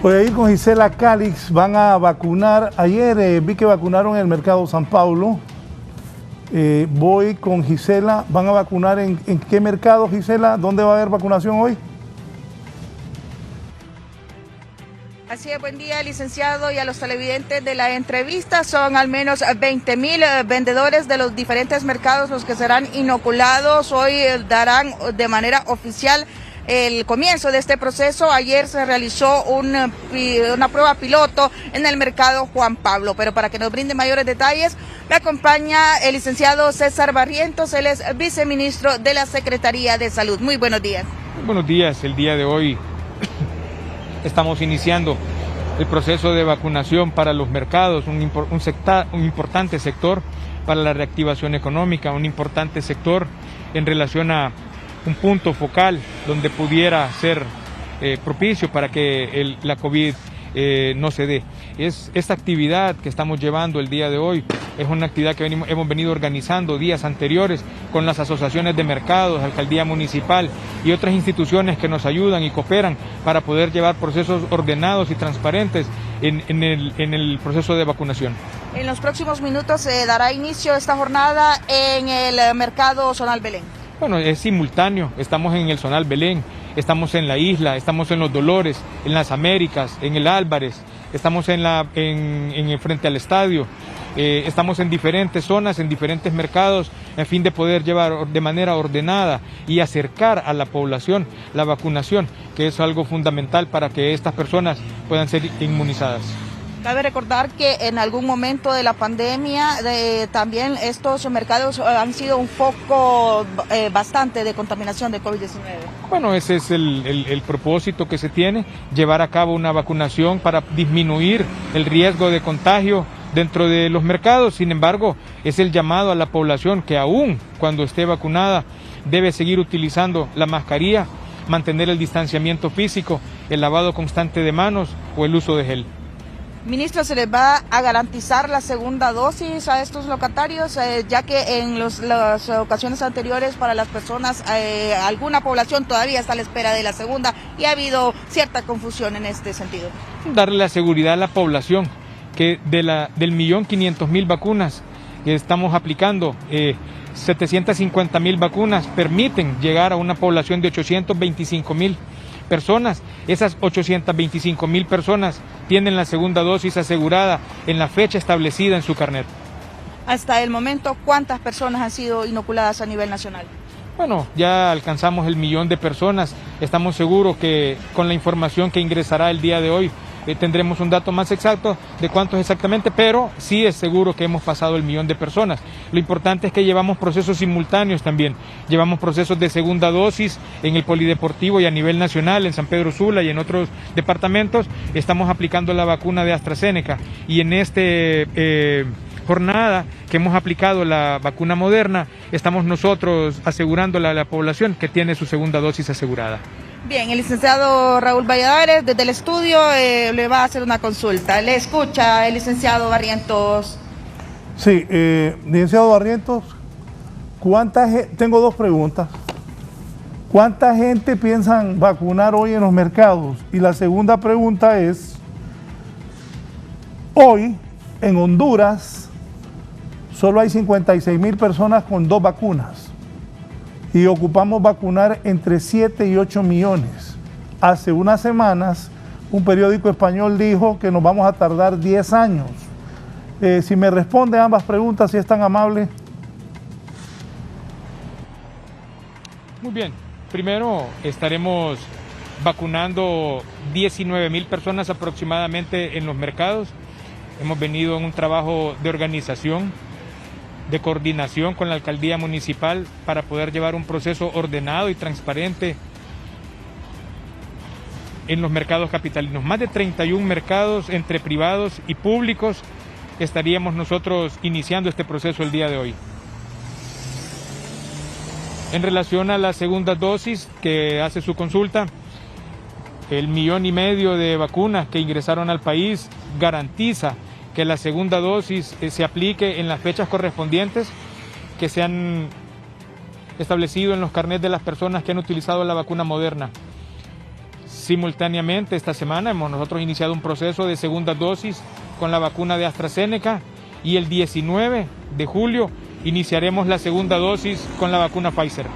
Voy a ir con Gisela Calix, van a vacunar, ayer vi que vacunaron en el Mercado San Paulo, voy con Gisela, van a vacunar en qué mercado, Gisela, ¿dónde va a haber vacunación hoy? Así es, buen día, licenciado, y a los televidentes de la entrevista. Son al menos 20.000 vendedores de los diferentes mercados los que serán inoculados. Hoy darán de manera oficial el comienzo de este proceso. Ayer se realizó una prueba piloto en el mercado Juan Pablo, pero para que nos brinde mayores detalles, me acompaña el licenciado César Barrientos, él es viceministro de la Secretaría de Salud. Muy buenos días. Buenos días, el día de hoy estamos iniciando el proceso de vacunación para los mercados, un importante sector para la reactivación económica, un importante sector en relación a un punto focal donde pudiera ser propicio para que la COVID no se dé. Esta actividad que estamos llevando el día de hoy es una actividad que hemos venido organizando días anteriores con las asociaciones de mercados, alcaldía municipal y otras instituciones que nos ayudan y cooperan para poder llevar procesos ordenados y transparentes en el proceso de vacunación. En los próximos minutos se dará inicio esta jornada en el mercado Zonal Belén. Bueno, es simultáneo, estamos en el Zonal Belén, estamos en la isla, estamos en Los Dolores, en las Américas, en el Álvarez, estamos en frente al estadio, estamos en diferentes zonas, en diferentes mercados, a fin de poder llevar de manera ordenada y acercar a la población la vacunación, que es algo fundamental para que estas personas puedan ser inmunizadas. Cabe recordar que en algún momento de la pandemia también estos mercados han sido un foco bastante de contaminación de COVID-19. Bueno, ese es el propósito que se tiene, llevar a cabo una vacunación para disminuir el riesgo de contagio dentro de los mercados. Sin embargo, es el llamado a la población que aún cuando esté vacunada debe seguir utilizando la mascarilla, mantener el distanciamiento físico el lavado constante de manos o el uso de gel. Ministro, ¿se les va a garantizar la segunda dosis a estos locatarios, ya que en las ocasiones anteriores para las personas, alguna población todavía está a la espera de la segunda y ha habido cierta confusión en este sentido? Darle la seguridad a la población que del 1.500.000 vacunas que estamos aplicando, 750.000 vacunas permiten llegar a una población de 825.000 personas. Esas 825.000 personas tienen la segunda dosis asegurada en la fecha establecida en su carnet. Hasta el momento, ¿cuántas personas han sido inoculadas a nivel nacional? Bueno, ya alcanzamos el 1.000.000 de personas. Estamos seguros que con la información que ingresará el día de hoy tendremos un dato más exacto de cuántos exactamente, pero sí es seguro que hemos pasado el 1.000.000 de personas. Lo importante es que llevamos procesos simultáneos también. Llevamos procesos de segunda dosis en el Polideportivo y a nivel nacional, en San Pedro Sula y en otros departamentos. Estamos aplicando la vacuna de AstraZeneca y en este jornada que hemos aplicado la vacuna Moderna, estamos nosotros asegurándole a la población que tiene su segunda dosis asegurada. Bien, el licenciado Raúl Valladares desde el estudio le va a hacer una consulta. Le escucha el licenciado Barrientos. Sí, licenciado Barrientos, tengo dos preguntas. ¿Cuánta gente piensan vacunar hoy en los mercados? Y la segunda pregunta es, hoy en Honduras solo hay 56.000 personas con 2 vacunas. Y ocupamos vacunar entre 7 y 8 millones. Hace unas semanas, un periódico español dijo que nos vamos a tardar 10 años. Si me responde ambas preguntas, si es tan amable. Muy bien. Primero, estaremos vacunando 19.000 personas aproximadamente en los mercados. Hemos venido en un trabajo de organización, de coordinación con la alcaldía municipal para poder llevar un proceso ordenado y transparente en los mercados capitalinos. Más de 31 mercados entre privados y públicos estaríamos nosotros iniciando este proceso el día de hoy. En relación a la segunda dosis que hace su consulta, el 1,5 millones de vacunas que ingresaron al país garantiza que la segunda dosis se aplique en las fechas correspondientes que se han establecido en los carnets de las personas que han utilizado la vacuna Moderna. Simultáneamente, esta semana hemos nosotros iniciado un proceso de segunda dosis con la vacuna de AstraZeneca y el 19 de julio iniciaremos la segunda dosis con la vacuna Pfizer.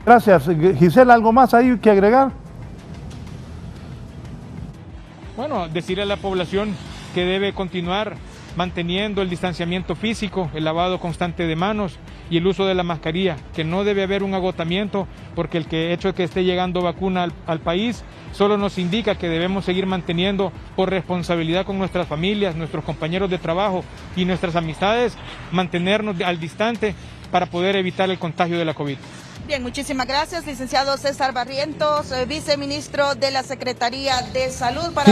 Gracias. Gisela, ¿algo más ahí que agregar? Bueno, decirle a la población que debe continuar manteniendo el distanciamiento físico, el lavado constante de manos y el uso de la mascarilla, que no debe haber un agotamiento porque el hecho de que esté llegando vacuna al país solo nos indica que debemos seguir manteniendo por responsabilidad con nuestras familias, nuestros compañeros de trabajo y nuestras amistades, mantenernos al distante para poder evitar el contagio de la COVID. Bien, muchísimas gracias, licenciado César Barrientos, viceministro de la Secretaría de Salud. Para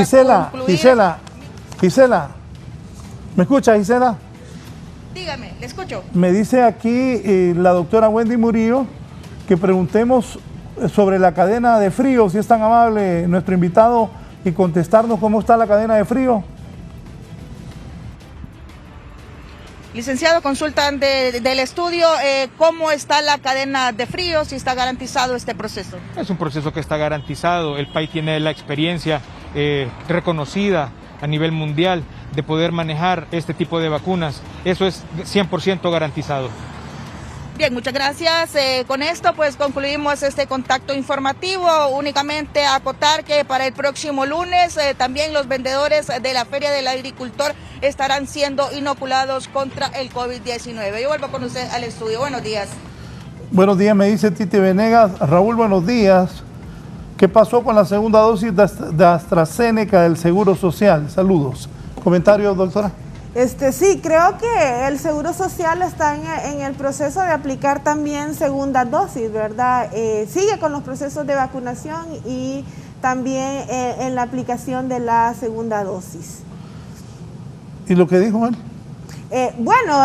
concluir... Gisela, ¿me escucha, Gisela? Dígame, le escucho. Me dice aquí la doctora Wendy Murillo que preguntemos sobre la cadena de frío, si es tan amable nuestro invitado, y contestarnos cómo está la cadena de frío. Licenciado, consultan del estudio, ¿cómo está la cadena de frío? Si está garantizado este proceso. Es un proceso que está garantizado. El país tiene la experiencia reconocida a nivel mundial de poder manejar este tipo de vacunas. Eso es 100% garantizado. Bien, muchas gracias. Con esto pues concluimos este contacto informativo. Únicamente acotar que para el próximo lunes también los vendedores de la Feria del Agricultor estarán siendo inoculados contra el COVID-19. Yo vuelvo con usted al estudio. Buenos días. Buenos días, me dice Titi Venegas. Raúl, buenos días. ¿Qué pasó con la segunda dosis de AstraZeneca del Seguro Social? Saludos. ¿Comentarios, doctora? Sí, creo que el Seguro Social está en el proceso de aplicar también segunda dosis, ¿verdad? Sigue con los procesos de vacunación y también en la aplicación de la segunda dosis. ¿Y lo que dijo él?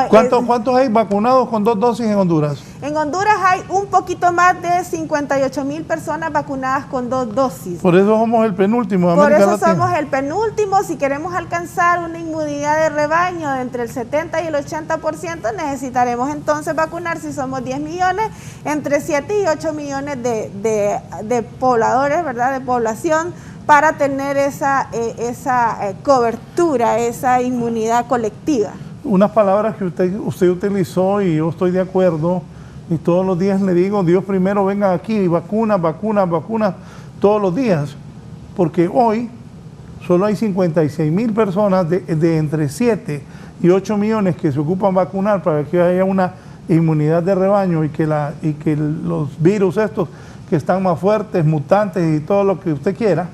¿Cuántos hay vacunados con 2 dosis en Honduras? En Honduras hay un poquito más de 58,000 personas vacunadas con 2 dosis. Por eso somos el penúltimo de Por América eso Latina. somos el penúltimo. Si queremos alcanzar una inmunidad de rebaño de entre el 70 y el 80%, necesitaremos entonces vacunar, si somos 10 millones, entre 7 y 8 millones de pobladores, ¿verdad?, de población, para tener esa cobertura, esa inmunidad colectiva. Unas palabras que usted utilizó y yo estoy de acuerdo, y todos los días le digo, Dios primero, venga aquí y vacuna todos los días, porque hoy solo hay 56,000 personas de entre 7 y 8 millones que se ocupan vacunar para que haya una inmunidad de rebaño y que los virus estos que están más fuertes, mutantes y todo lo que usted quiera,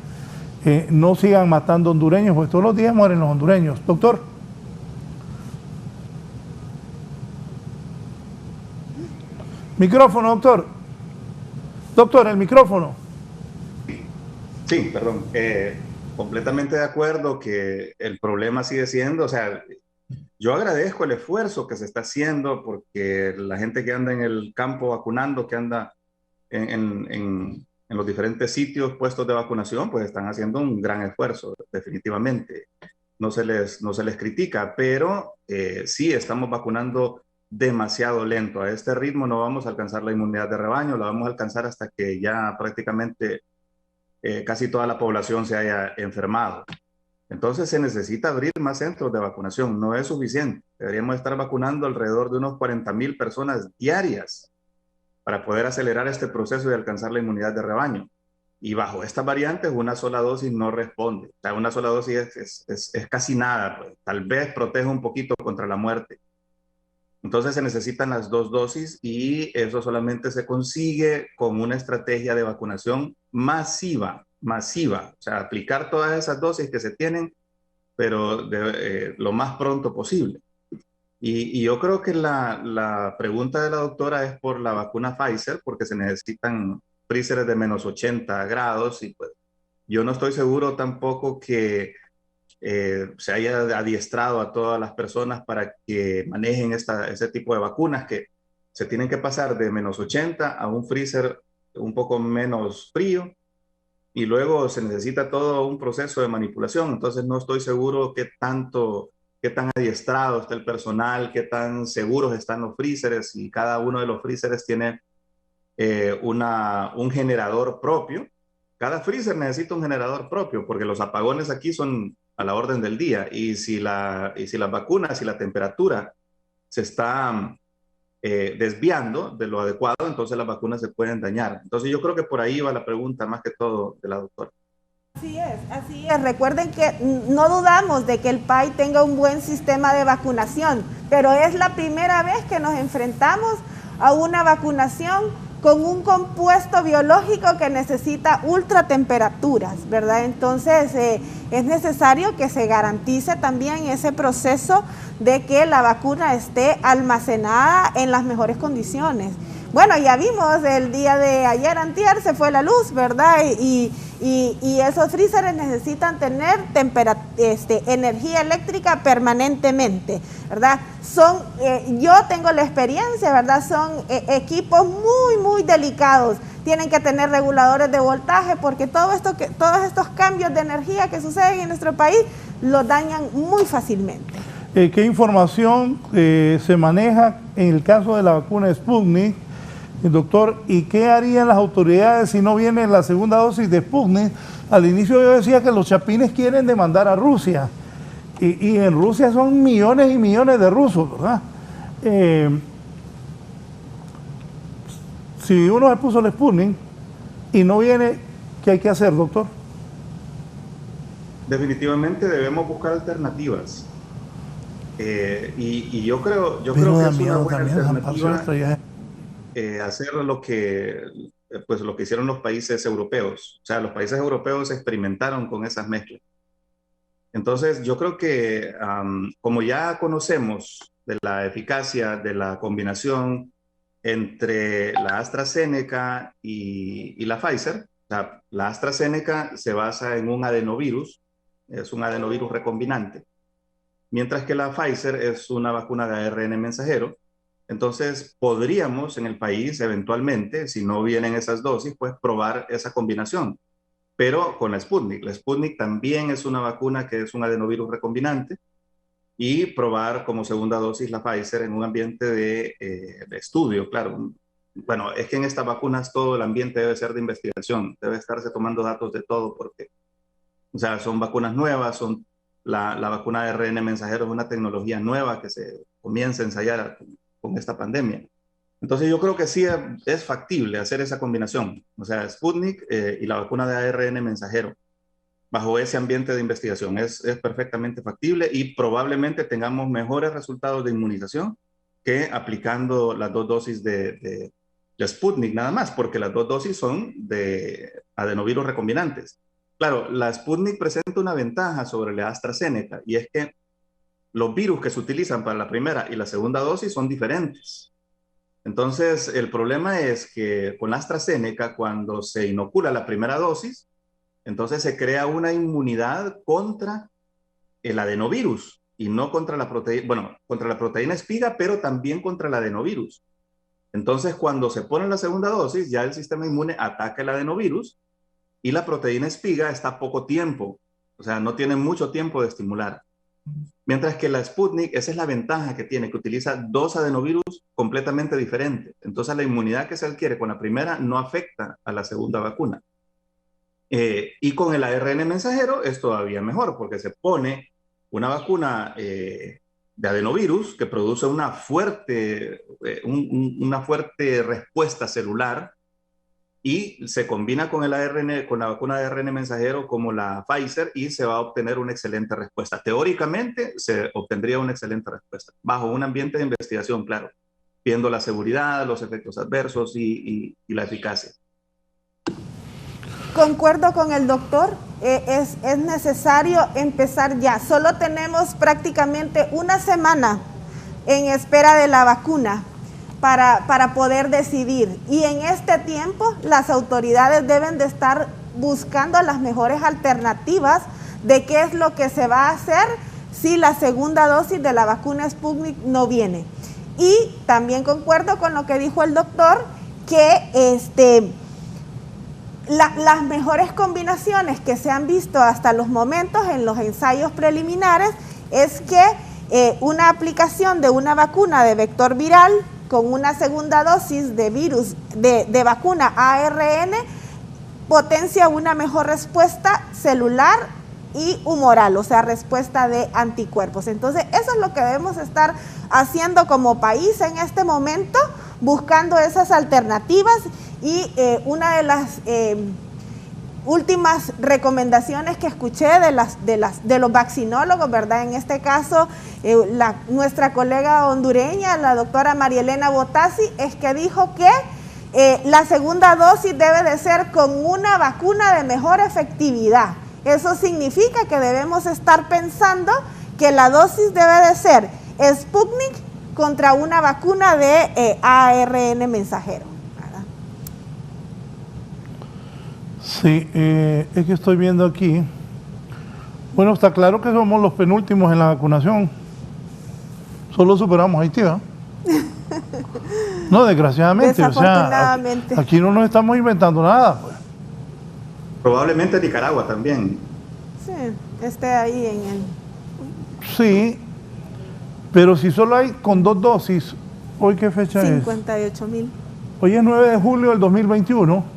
no sigan matando hondureños, pues todos los días mueren los hondureños. Doctor. Micrófono, doctor. Doctor, el micrófono. Sí, perdón. Completamente de acuerdo que el problema sigue siendo, o sea, yo agradezco el esfuerzo que se está haciendo porque la gente que anda en el campo vacunando, que anda en los diferentes sitios, puestos de vacunación, pues están haciendo un gran esfuerzo, definitivamente. No se les critica, pero sí estamos vacunando demasiado lento. A este ritmo no vamos a alcanzar la inmunidad de rebaño, la vamos a alcanzar hasta que ya prácticamente casi toda la población se haya enfermado. Entonces se necesita abrir más centros de vacunación, no es suficiente. Deberíamos estar vacunando alrededor de unos 40,000 personas diarias para poder acelerar este proceso y alcanzar la inmunidad de rebaño. Y bajo estas variantes, una sola dosis no responde. O sea, una sola dosis es casi nada, pues. Tal vez protege un poquito contra la muerte. Entonces se necesitan las 2 dosis y eso solamente se consigue con una estrategia de vacunación masiva. O sea, aplicar todas esas dosis que se tienen, pero lo más pronto posible. Y yo creo que la pregunta de la doctora es por la vacuna Pfizer, porque se necesitan freezers de menos 80 grados y pues yo no estoy seguro tampoco que se haya adiestrado a todas las personas para que manejen ese tipo de vacunas que se tienen que pasar de menos 80 a un freezer un poco menos frío y luego se necesita todo un proceso de manipulación. Entonces no estoy seguro qué tan adiestrado está el personal, qué tan seguros están los freezers, y cada uno de los freezers tiene un generador propio. Cada freezer necesita un generador propio porque los apagones aquí son a la orden del día, y si las vacunas y la temperatura se está desviando de lo adecuado, entonces las vacunas se pueden dañar. Entonces yo creo que por ahí va la pregunta más que todo de la doctora. Así es. Recuerden que no dudamos de que el país tenga un buen sistema de vacunación, pero es la primera vez que nos enfrentamos a una vacunación con un compuesto biológico que necesita ultratemperaturas, ¿verdad? Entonces es necesario que se garantice también ese proceso de que la vacuna esté almacenada en las mejores condiciones. Bueno, ya vimos el día de ayer, antier, se fue la luz, ¿verdad? Y esos freezers necesitan tener energía eléctrica permanentemente, ¿verdad? Yo tengo la experiencia, ¿verdad? Son equipos muy delicados. Tienen que tener reguladores de voltaje porque todos estos cambios de energía que suceden en nuestro país los dañan muy fácilmente. ¿Qué información se maneja en el caso de la vacuna Sputnik, doctor? ¿Y qué harían las autoridades si no viene la segunda dosis de Sputnik? Al inicio yo decía que los chapines quieren demandar a Rusia. Y en Rusia son millones y millones de rusos, ¿verdad? Si uno se puso el Sputnik y no viene, ¿qué hay que hacer, doctor? Definitivamente debemos buscar alternativas. Y yo creo que es una buena alternativa hacer lo que hicieron los países europeos. O sea, los países europeos experimentaron con esas mezclas. Entonces, yo creo que como ya conocemos de la eficacia de la combinación entre la AstraZeneca y la Pfizer, o sea, la AstraZeneca se basa en un adenovirus, es un adenovirus recombinante. mientras que la Pfizer es una vacuna de ARN mensajero. Entonces, podríamos en el país eventualmente, si no vienen esas dosis, pues probar esa combinación, pero con la Sputnik. La Sputnik también es una vacuna que es un adenovirus recombinante, y probar como segunda dosis la Pfizer en un ambiente de estudio, claro. Bueno, es que en estas vacunas todo el ambiente debe ser de investigación, debe estarse tomando datos de todo, porque, o sea, son vacunas nuevas, la vacuna de ARN mensajero es una tecnología nueva que se comienza a ensayar con esta pandemia. Entonces yo creo que sí es factible hacer esa combinación, o sea, Sputnik y la vacuna de ARN mensajero, bajo ese ambiente de investigación. Es perfectamente factible y probablemente tengamos mejores resultados de inmunización que aplicando las 2 dosis de Sputnik nada más, porque las 2 dosis son de adenovirus recombinantes. Claro, la Sputnik presenta una ventaja sobre la AstraZeneca, y es que los virus que se utilizan para la primera y la segunda dosis son diferentes. Entonces, el problema es que con la AstraZeneca, cuando se inocula la primera dosis, entonces se crea una inmunidad contra el adenovirus y no contra la proteína, bueno, contra la proteína espiga, pero también contra el adenovirus. Entonces, cuando se pone la segunda dosis, ya el sistema inmune ataca el adenovirus y la proteína espiga está poco tiempo, o sea, no tiene mucho tiempo de estimular. Mientras que la Sputnik, esa es la ventaja que tiene, que utiliza 2 adenovirus completamente diferentes. Entonces, la inmunidad que se adquiere con la primera no afecta a la segunda vacuna. Y con el ARN mensajero es todavía mejor, porque se pone una vacuna de adenovirus que produce una fuerte respuesta celular, y se combina con el ARN, con la vacuna de ARN mensajero como la Pfizer, y se va a obtener una excelente respuesta. Teóricamente se obtendría una excelente respuesta, bajo un ambiente de investigación, claro, viendo la seguridad, los efectos adversos y la eficacia. Concuerdo con el doctor, es necesario empezar ya. Solo tenemos prácticamente una semana en espera de la vacuna para poder decidir. Y en este tiempo las autoridades deben de estar buscando las mejores alternativas de qué es lo que se va a hacer si la segunda dosis de la vacuna Sputnik no viene. Y también concuerdo con lo que dijo el doctor, que las mejores combinaciones que se han visto hasta los momentos en los ensayos preliminares es que una aplicación de una vacuna de vector viral con una segunda dosis de virus de vacuna ARN potencia una mejor respuesta celular y humoral, o sea, respuesta de anticuerpos. Entonces, eso es lo que debemos estar haciendo como país en este momento, buscando esas alternativas. Y una de las últimas recomendaciones que escuché de los vaccinólogos, ¿verdad? En este caso, nuestra colega hondureña, la doctora María Elena Botassi, es que dijo que la segunda dosis debe de ser con una vacuna de mejor efectividad. Eso significa que debemos estar pensando que la dosis debe de ser Sputnik contra una vacuna de ARN mensajero. Sí, es que estoy viendo aquí. Bueno, está claro que somos los penúltimos en la vacunación. Solo superamos a Haití, ¿no? No, desgraciadamente. Desafortunadamente. O sea, aquí no nos estamos inventando nada, pues. Probablemente Nicaragua también. Sí, esté ahí en el... Sí, pero si solo hay con 2 dosis, ¿hoy qué fecha 58,000. Hoy es 9 de julio del 2021.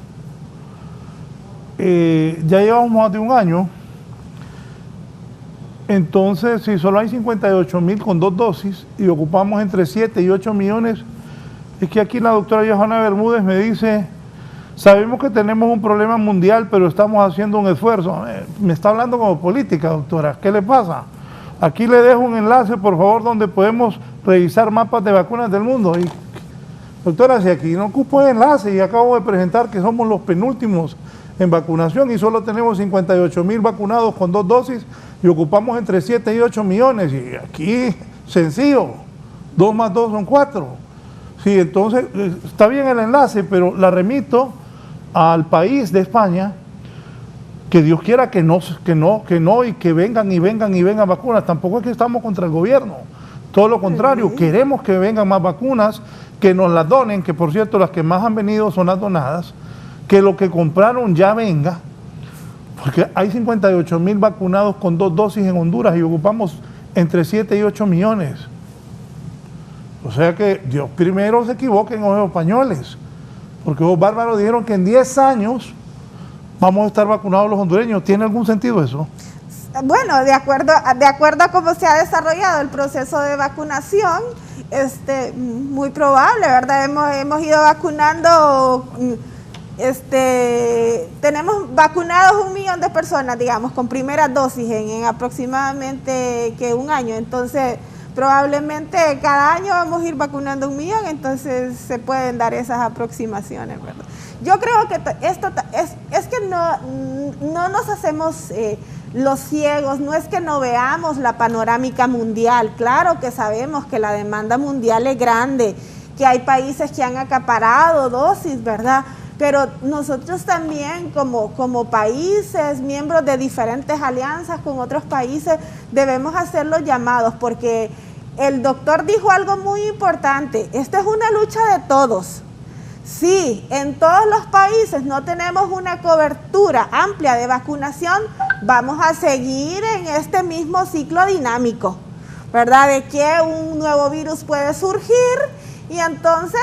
Ya llevamos más de un año. Entonces, si solo hay 58,000 con 2 dosis y ocupamos entre 7 y 8 millones, es que aquí la doctora Johanna Bermúdez me dice, sabemos que tenemos un problema mundial, pero estamos haciendo un esfuerzo. Me está hablando como política, doctora. ¿Qué le pasa? Aquí le dejo un enlace, por favor, donde podemos revisar mapas de vacunas del mundo. Y, doctora, si aquí no ocupo el enlace y acabo de presentar que somos los penúltimos en vacunación y solo tenemos 58,000 vacunados con 2 dosis y ocupamos entre 7 y 8 millones. Y aquí, sencillo, 2 más 2 son 4. Sí, entonces, está bien el enlace, pero la remito al país de España, que Dios quiera que no, y que vengan vacunas. Tampoco es que estamos contra el gobierno. Todo lo contrario, queremos que vengan más vacunas, que nos las donen, que por cierto las que más han venido son las donadas, que lo que compraron ya venga, porque hay 58,000 vacunados con 2 dosis en Honduras y ocupamos entre 7 y 8 millones. O sea que Dios primero se equivoquen los españoles, porque los bárbaros dijeron que en 10 años vamos a estar vacunados los hondureños. ¿Tiene algún sentido eso? Bueno, de acuerdo a cómo se ha desarrollado el proceso de vacunación, muy probable, ¿verdad? Hemos ido vacunando, tenemos vacunados 1 millón de personas, digamos, con primera dosis en aproximadamente un año. Entonces, probablemente cada año vamos a ir vacunando 1 millón, entonces se pueden dar esas aproximaciones, ¿verdad? Yo creo que esto es que no nos hacemos los ciegos, no es que no veamos la panorámica mundial. Claro que sabemos que la demanda mundial es grande, que hay países que han acaparado dosis, ¿verdad? Pero nosotros también como países, miembros de diferentes alianzas con otros países, debemos hacer los llamados, porque el doctor dijo algo muy importante: esto es una lucha de todos. Sí, en todos los países no tenemos una cobertura amplia de vacunación, vamos a seguir en este mismo ciclo dinámico, ¿verdad? De que un nuevo virus puede surgir y entonces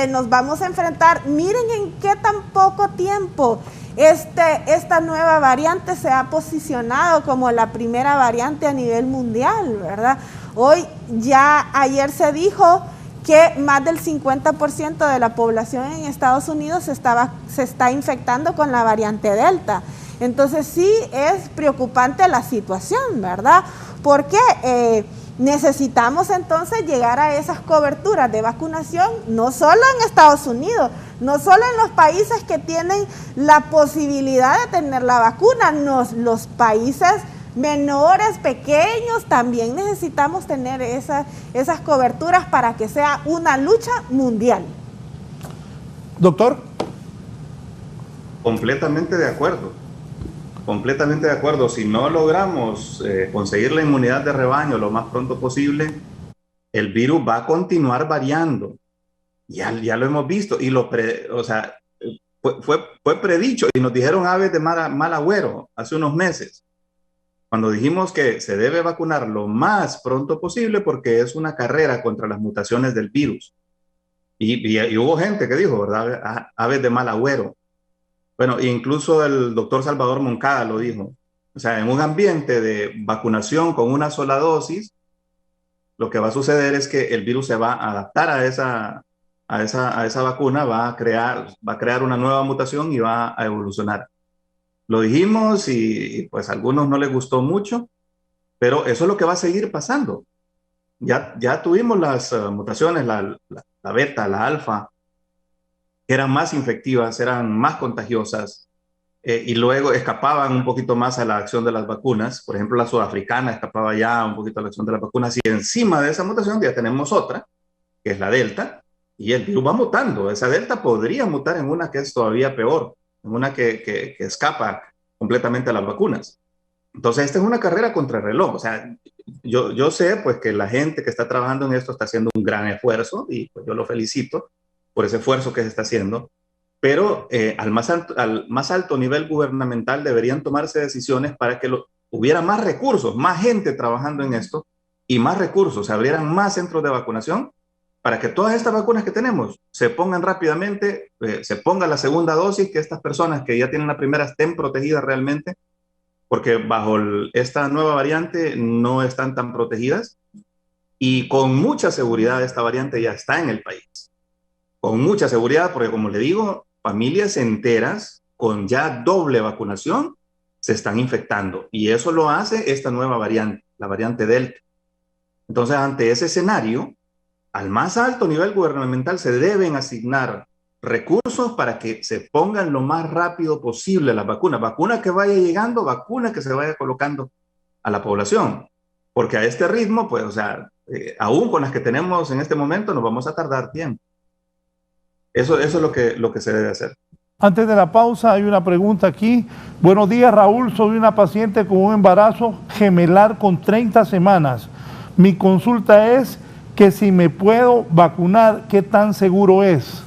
nos vamos a enfrentar. Miren en qué tan poco tiempo esta nueva variante se ha posicionado como la primera variante a nivel mundial, ¿verdad? Ayer se dijo que más del 50% de la población en Estados Unidos se está infectando con la variante Delta. Entonces sí es preocupante la situación, ¿verdad? Porque necesitamos entonces llegar a esas coberturas de vacunación, no solo en Estados Unidos, no solo en los países que tienen la posibilidad de tener la vacuna, los países menores, pequeños, también necesitamos tener esas coberturas para que sea una lucha mundial. Doctor. Completamente de acuerdo. Completamente de acuerdo. Si no logramos conseguir la inmunidad de rebaño lo más pronto posible, el virus va a continuar variando. Ya lo hemos visto y fue predicho y nos dijeron aves de mal agüero hace unos meses, cuando dijimos que se debe vacunar lo más pronto posible porque es una carrera contra las mutaciones del virus. Y hubo gente que dijo, ¿verdad? Aves de mal agüero. Bueno, incluso el doctor Salvador Moncada lo dijo. O sea, en un ambiente de vacunación con una sola dosis, lo que va a suceder es que el virus se va a adaptar a esa vacuna, va a crear una nueva mutación y va a evolucionar. Lo dijimos y pues a algunos no les gustó mucho, pero eso es lo que va a seguir pasando. Ya tuvimos las mutaciones, la beta, la alfa, que eran más infectivas, eran más contagiosas y luego escapaban un poquito más a la acción de las vacunas. Por ejemplo, la sudafricana escapaba ya un poquito a la acción de las vacunas y encima de esa mutación ya tenemos otra, que es la delta, y el virus va mutando. Esa delta podría mutar en una que es todavía peor, en una que escapa completamente a las vacunas. Entonces, esta es una carrera contra el reloj. O sea, yo sé pues que la gente que está trabajando en esto está haciendo un gran esfuerzo y pues yo lo felicito por ese esfuerzo que se está haciendo, pero al más alto nivel gubernamental deberían tomarse decisiones para que hubiera más recursos, más gente trabajando en esto y más recursos, se abrieran más centros de vacunación para que todas estas vacunas que tenemos se pongan rápidamente, se ponga la segunda dosis, que estas personas que ya tienen la primera estén protegidas realmente, porque bajo esta nueva variante no están tan protegidas y con mucha seguridad esta variante ya está en el país. Con mucha seguridad, porque como le digo, familias enteras con ya doble vacunación se están infectando y eso lo hace esta nueva variante, la variante Delta. Entonces, ante ese escenario, al más alto nivel gubernamental se deben asignar recursos para que se pongan lo más rápido posible las vacunas. Vacuna que vaya llegando, vacuna que se vaya colocando a la población. Porque a este ritmo, pues, o sea, aún con las que tenemos en este momento, nos vamos a tardar tiempo. Eso es lo que se debe hacer. Antes de la pausa hay una pregunta aquí. Buenos días, Raúl, soy una paciente con un embarazo gemelar con 30 semanas. Mi consulta es que si me puedo vacunar, ¿qué tan seguro es?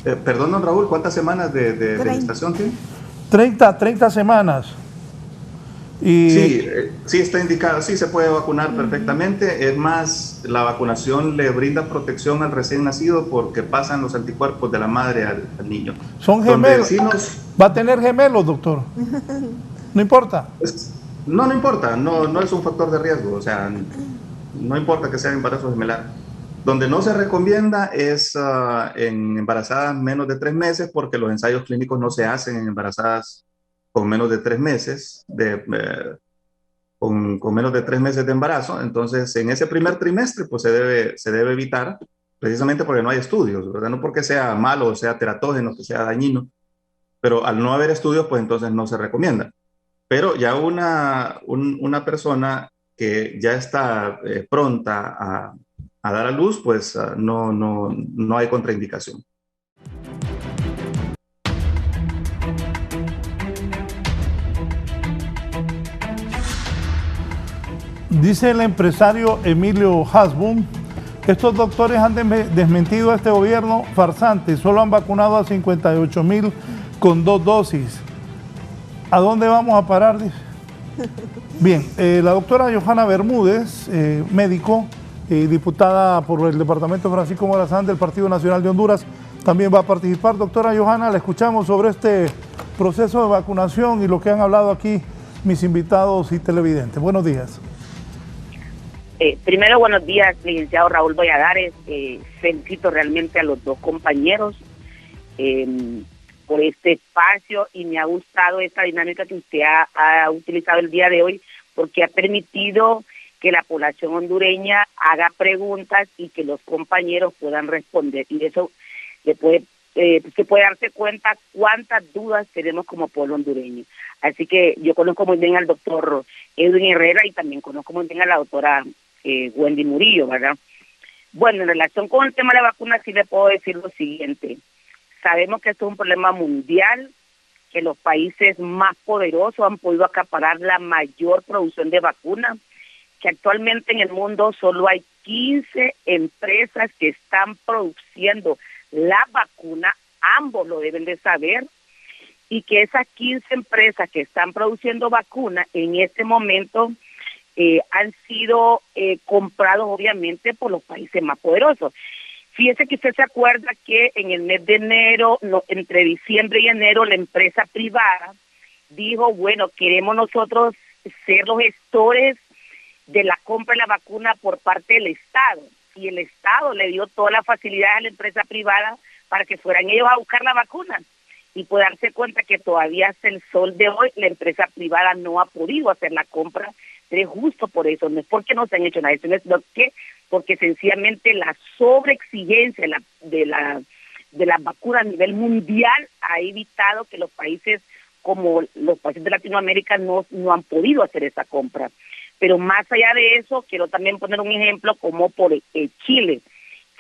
Perdón, don Raúl, ¿cuántas semanas de gestación tiene? 30 semanas. Y sí está indicado, sí se puede vacunar perfectamente. Es más, la vacunación le brinda protección al recién nacido porque pasan los anticuerpos de la madre al niño. Son gemelos. ¿Va a tener gemelos, doctor? ¿No importa? No importa, no es un factor de riesgo, o sea, no importa que sea embarazo gemelar. Donde no se recomienda es en embarazadas menos de 3 meses, porque los ensayos clínicos no se hacen en embarazadas con menos de 3 meses, con menos de 3 meses de embarazo. Entonces, en ese primer trimestre, pues se debe evitar, precisamente porque no hay estudios, ¿verdad? No porque sea malo, o sea teratógeno, que sea dañino, pero al no haber estudios, pues entonces no se recomienda. Pero ya una persona que ya está pronta a dar a luz, pues no hay contraindicación. Dice el empresario Emilio Hasbun, estos doctores han desmentido a este gobierno farsante, solo han vacunado a 58,000 con 2 dosis. ¿A dónde vamos a parar? Dice. Bien, la doctora Johanna Bermúdez, médico y diputada por el departamento Francisco Morazán del Partido Nacional de Honduras, también va a participar. Doctora Johanna, la escuchamos sobre este proceso de vacunación y lo que han hablado aquí mis invitados y televidentes. Buenos días. Primero, buenos días, licenciado Raúl Valladares. Felicito realmente a los dos compañeros por este espacio y me ha gustado esta dinámica que usted ha utilizado el día de hoy, porque ha permitido que la población hondureña haga preguntas y que los compañeros puedan responder. Y eso se puede darse cuenta cuántas dudas tenemos como pueblo hondureño. Así que yo conozco muy bien al doctor Edwin Herrera y también conozco muy bien a la doctora Wendy Murillo, ¿verdad? Bueno, en relación con el tema de la vacuna, sí le puedo decir lo siguiente. Sabemos que esto es un problema mundial, que los países más poderosos han podido acaparar la mayor producción de vacunas, que actualmente en el mundo solo hay 15 empresas que están produciendo la vacuna, ambos lo deben de saber, y que esas 15 empresas que están produciendo vacunas en este momento han sido comprados obviamente por los países más poderosos. Fíjese que usted se acuerda que en el mes de enero, entre diciembre y enero, la empresa privada dijo, bueno, queremos nosotros ser los gestores de la compra de la vacuna por parte del Estado. Y el Estado le dio toda la facilidad a la empresa privada para que fueran ellos a buscar la vacuna. Y puede darse cuenta que todavía hasta el sol de hoy la empresa privada no ha podido hacer la compra. Pero es justo por eso, no es porque no se han hecho nada, sino porque sencillamente la sobreexigencia de la vacuna a nivel mundial ha evitado que los países como los países de Latinoamérica no han podido hacer esa compra. Pero más allá de eso, quiero también poner un ejemplo como por Chile.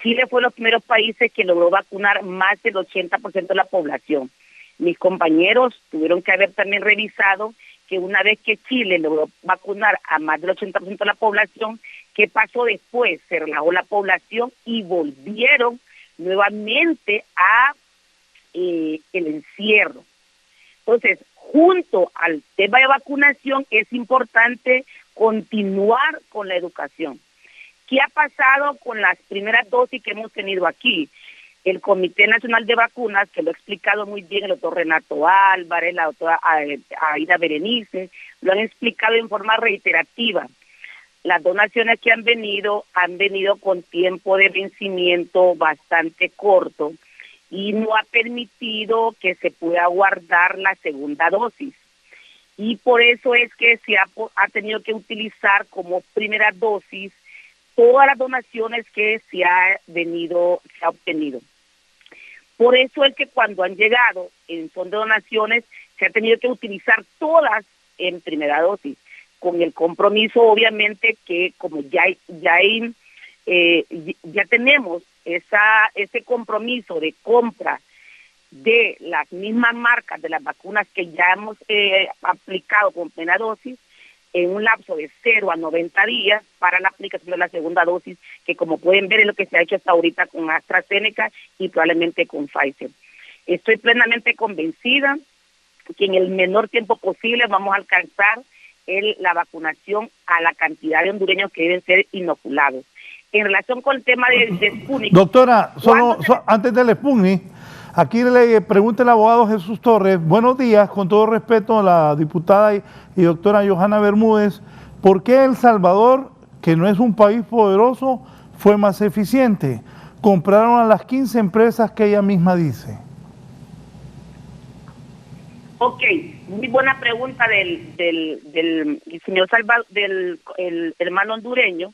Chile fue los primeros países que logró vacunar más del 80% de la población. Mis compañeros tuvieron que haber también revisado que una vez que Chile logró vacunar a más del 80% de la población, ¿qué pasó después? Se relajó la población y volvieron nuevamente a el encierro. Entonces, junto al tema de vacunación, es importante continuar con la educación. ¿Qué ha pasado con las primeras dosis que hemos tenido aquí? El Comité Nacional de Vacunas, que lo ha explicado muy bien el doctor Renato Álvarez, la doctora Aida Berenice, lo han explicado en forma reiterativa. Las donaciones que han venido con tiempo de vencimiento bastante corto y no ha permitido que se pueda guardar la segunda dosis. Y por eso es que se ha tenido que utilizar como primera dosis todas las donaciones que se ha obtenido. Por eso es que cuando han llegado en son de donaciones, se ha tenido que utilizar todas en primera dosis, con el compromiso obviamente que como ya tenemos ese compromiso de compra de las mismas marcas de las vacunas que ya hemos aplicado con primera dosis en un lapso de 0 a 90 días para la aplicación de la segunda dosis, que como pueden ver es lo que se ha hecho hasta ahorita con AstraZeneca y probablemente con Pfizer. Estoy plenamente convencida que en el menor tiempo posible vamos a alcanzar la vacunación a la cantidad de hondureños que deben ser inoculados. En relación con el tema de Sputnik... Doctora, antes del Sputnik, aquí le pregunta el abogado Jesús Torres. Buenos días, con todo respeto a la diputada y doctora Johanna Bermúdez. ¿Por qué El Salvador, que no es un país poderoso, fue más eficiente? Compraron a las 15 empresas que ella misma dice. Ok, muy buena pregunta del señor Salvador, el hermano hondureño.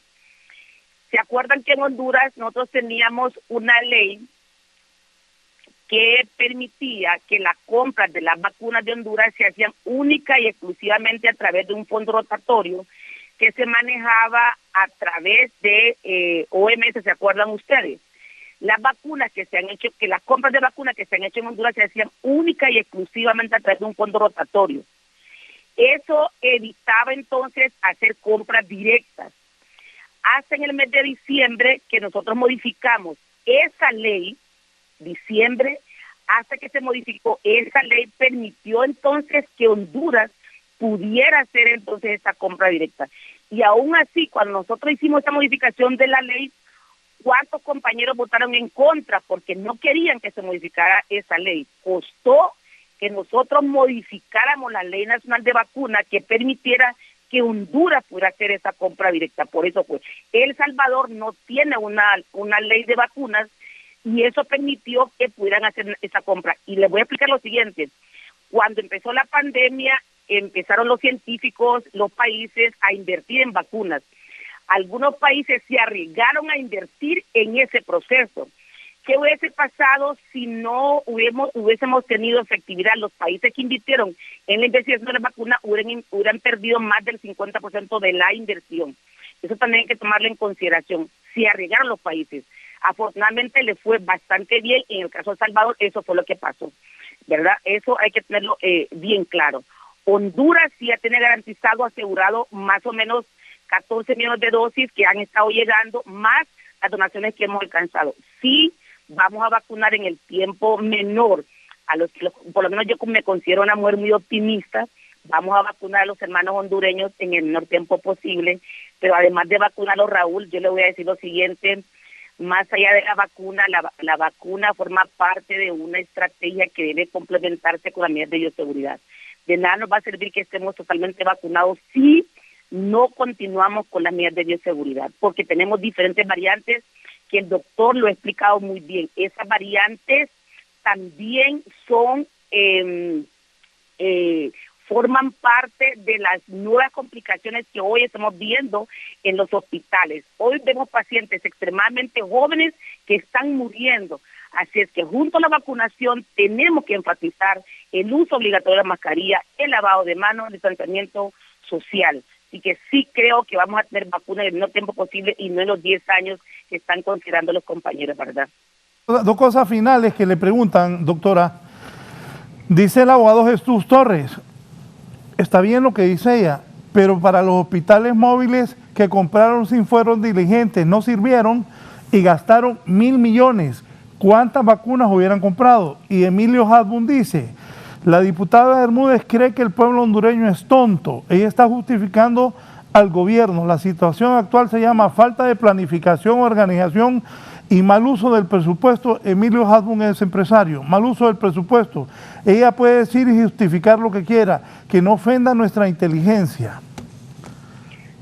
¿Se acuerdan que en Honduras nosotros teníamos una ley que permitía que las compras de las vacunas de Honduras se hacían única y exclusivamente a través de un fondo rotatorio que se manejaba a través de OMS? ¿Se acuerdan ustedes? Las vacunas que se han hecho, que las compras de vacunas que se han hecho en Honduras se hacían única y exclusivamente a través de un fondo rotatorio. Eso evitaba entonces hacer compras directas. Hasta en el mes de diciembre que nosotros modificamos esa ley, diciembre, hasta que se modificó esa ley, permitió entonces que Honduras pudiera hacer entonces esa compra directa. Y aún así, cuando nosotros hicimos esa modificación de la ley, ¿cuántos compañeros votaron en contra? Porque no querían que se modificara esa ley. Costó que nosotros modificáramos la ley nacional de vacunas que permitiera que Honduras pudiera hacer esa compra directa. Por eso pues El Salvador no tiene una ley de vacunas y eso permitió que pudieran hacer esa compra. Y les voy a explicar lo siguiente. Cuando empezó la pandemia, empezaron los científicos, los países a invertir en vacunas. Algunos países se arriesgaron a invertir en ese proceso. ¿Qué hubiese pasado si no hubiésemos tenido efectividad? Los países que invirtieron en la investigación de la vacuna hubieran perdido más del 50% de la inversión. Eso también hay que tomarlo en consideración. Se arriesgaron los países. Afortunadamente le fue bastante bien. En el caso de El Salvador, eso fue lo que pasó, ¿verdad? Eso hay que tenerlo bien claro. Honduras sí ya tiene garantizado, asegurado más o menos 14 millones de dosis que han estado llegando, más las donaciones que hemos alcanzado. Sí, vamos a vacunar en el tiempo menor, por lo menos yo me considero una mujer muy optimista, vamos a vacunar a los hermanos hondureños en el menor tiempo posible, pero además de vacunarlos, Raúl, yo le voy a decir lo siguiente: más allá de la vacuna, la vacuna forma parte de una estrategia que debe complementarse con las medidas de bioseguridad. De nada nos va a servir que estemos totalmente vacunados si no continuamos con las medidas de bioseguridad, porque tenemos diferentes variantes que el doctor lo ha explicado muy bien. Esas variantes también forman parte de las nuevas complicaciones que hoy estamos viendo en los hospitales. Hoy vemos pacientes extremadamente jóvenes que están muriendo. Así es que junto a la vacunación tenemos que enfatizar el uso obligatorio de la mascarilla, el lavado de manos, el distanciamiento social. Y que sí creo que vamos a tener vacunas en el menor tiempo posible y no en los 10 años que están considerando los compañeros, ¿verdad? Dos cosas finales que le preguntan, doctora. Dice el abogado Jesús Torres, está bien lo que dice ella, pero para los hospitales móviles que compraron sin fueron diligentes, no sirvieron y gastaron 1.000 millones. ¿Cuántas vacunas hubieran comprado? Y Emilio Hadbun dice, la diputada Bermúdez cree que el pueblo hondureño es tonto. Ella está justificando al gobierno. La situación actual se llama falta de planificación, organización y mal uso del presupuesto. Emilio Hadbun es empresario. Mal uso del presupuesto. Ella puede decir y justificar lo que quiera, que no ofenda nuestra inteligencia.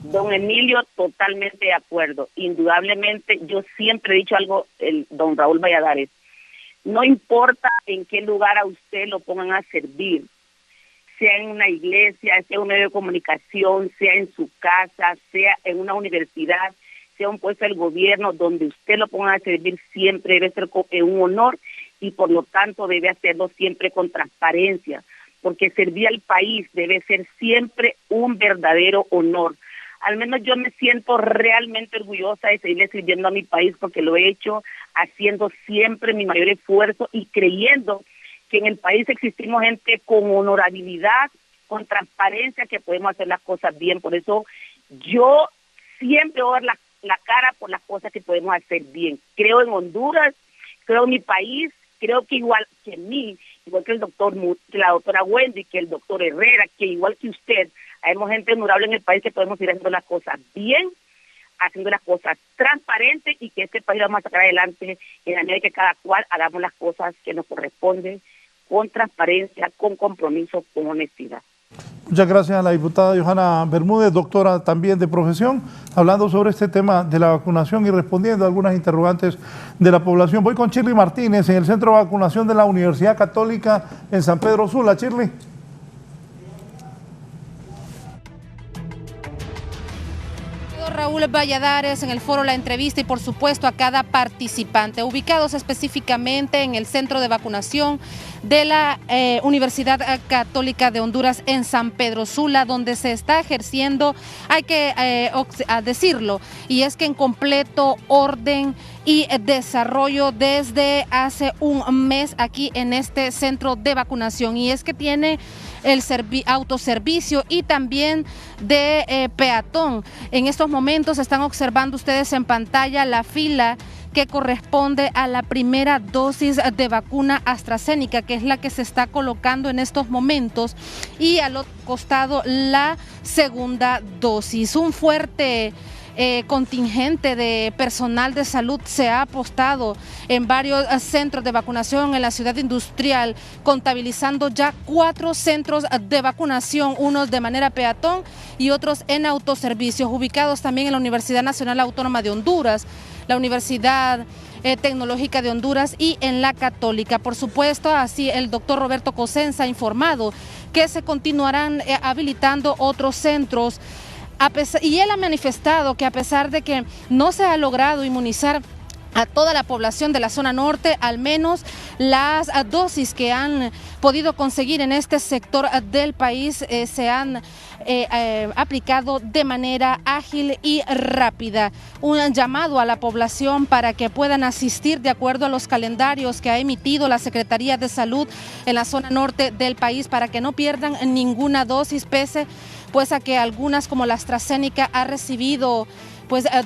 Don Emilio, totalmente de acuerdo. Indudablemente, yo siempre he dicho algo, don Raúl Valladares, no importa en qué lugar a usted lo pongan a servir, sea en una iglesia, sea en un medio de comunicación, sea en su casa, sea en una universidad, sea un puesto del gobierno, donde usted lo ponga a servir siempre debe ser un honor y por lo tanto debe hacerlo siempre con transparencia, porque servir al país debe ser siempre un verdadero honor. al menos yo me siento realmente orgullosa de seguirle sirviendo a mi país, porque lo he hecho haciendo siempre mi mayor esfuerzo y creyendo que en el país existimos gente con honorabilidad, con transparencia, que podemos hacer las cosas bien. Por eso yo siempre voy a dar la cara por las cosas que podemos hacer bien. Creo en Honduras, creo en mi país, creo que igual que mí, igual que que la doctora Wendy, que el doctor Herrera, que igual que usted, hayamos gente honorable en el país que podemos ir haciendo las cosas bien, haciendo las cosas transparentes, y que este país lo vamos a sacar adelante en la medida de que cada cual hagamos las cosas que nos corresponden con transparencia, con compromiso, con honestidad. Muchas gracias a la diputada Johanna Bermúdez, doctora también de profesión, hablando sobre este tema de la vacunación y respondiendo a algunas interrogantes de la población. Voy con Shirley Martínez en el Centro de Vacunación de la Universidad Católica en San Pedro Sula. Shirley. Raúl Valladares en el foro La Entrevista y por supuesto a cada participante, ubicados específicamente en el centro de vacunación de la Universidad Católica de Honduras en San Pedro Sula, donde se está ejerciendo, hay que decirlo, y es que en completo orden y desarrollo desde hace un mes aquí en este centro de vacunación, y es que tiene el autoservicio y también de peatón. En estos momentos están observando ustedes en pantalla la fila que corresponde a la primera dosis de vacuna AstraZeneca, que es la que se está colocando en estos momentos, y al otro costado la segunda dosis. Un fuerte contingente de personal de salud se ha apostado en varios centros de vacunación en la ciudad industrial, contabilizando ya 4 centros de vacunación, unos de manera peatón y otros en autoservicios, ubicados también en la Universidad Nacional Autónoma de Honduras, la Universidad Tecnológica de Honduras y en la Católica. Por supuesto, así el doctor Roberto Cosenza ha informado que se continuarán habilitando otros centros, y él ha manifestado que a pesar de que no se ha logrado inmunizar a toda la población de la zona norte, al menos las dosis que han podido conseguir en este sector del país se han aplicado de manera ágil y rápida. Un llamado a la población para que puedan asistir de acuerdo a los calendarios que ha emitido la Secretaría de Salud en la zona norte del país, para que no pierdan ninguna dosis, pese pues a que algunas, como la AstraZeneca, ha recibido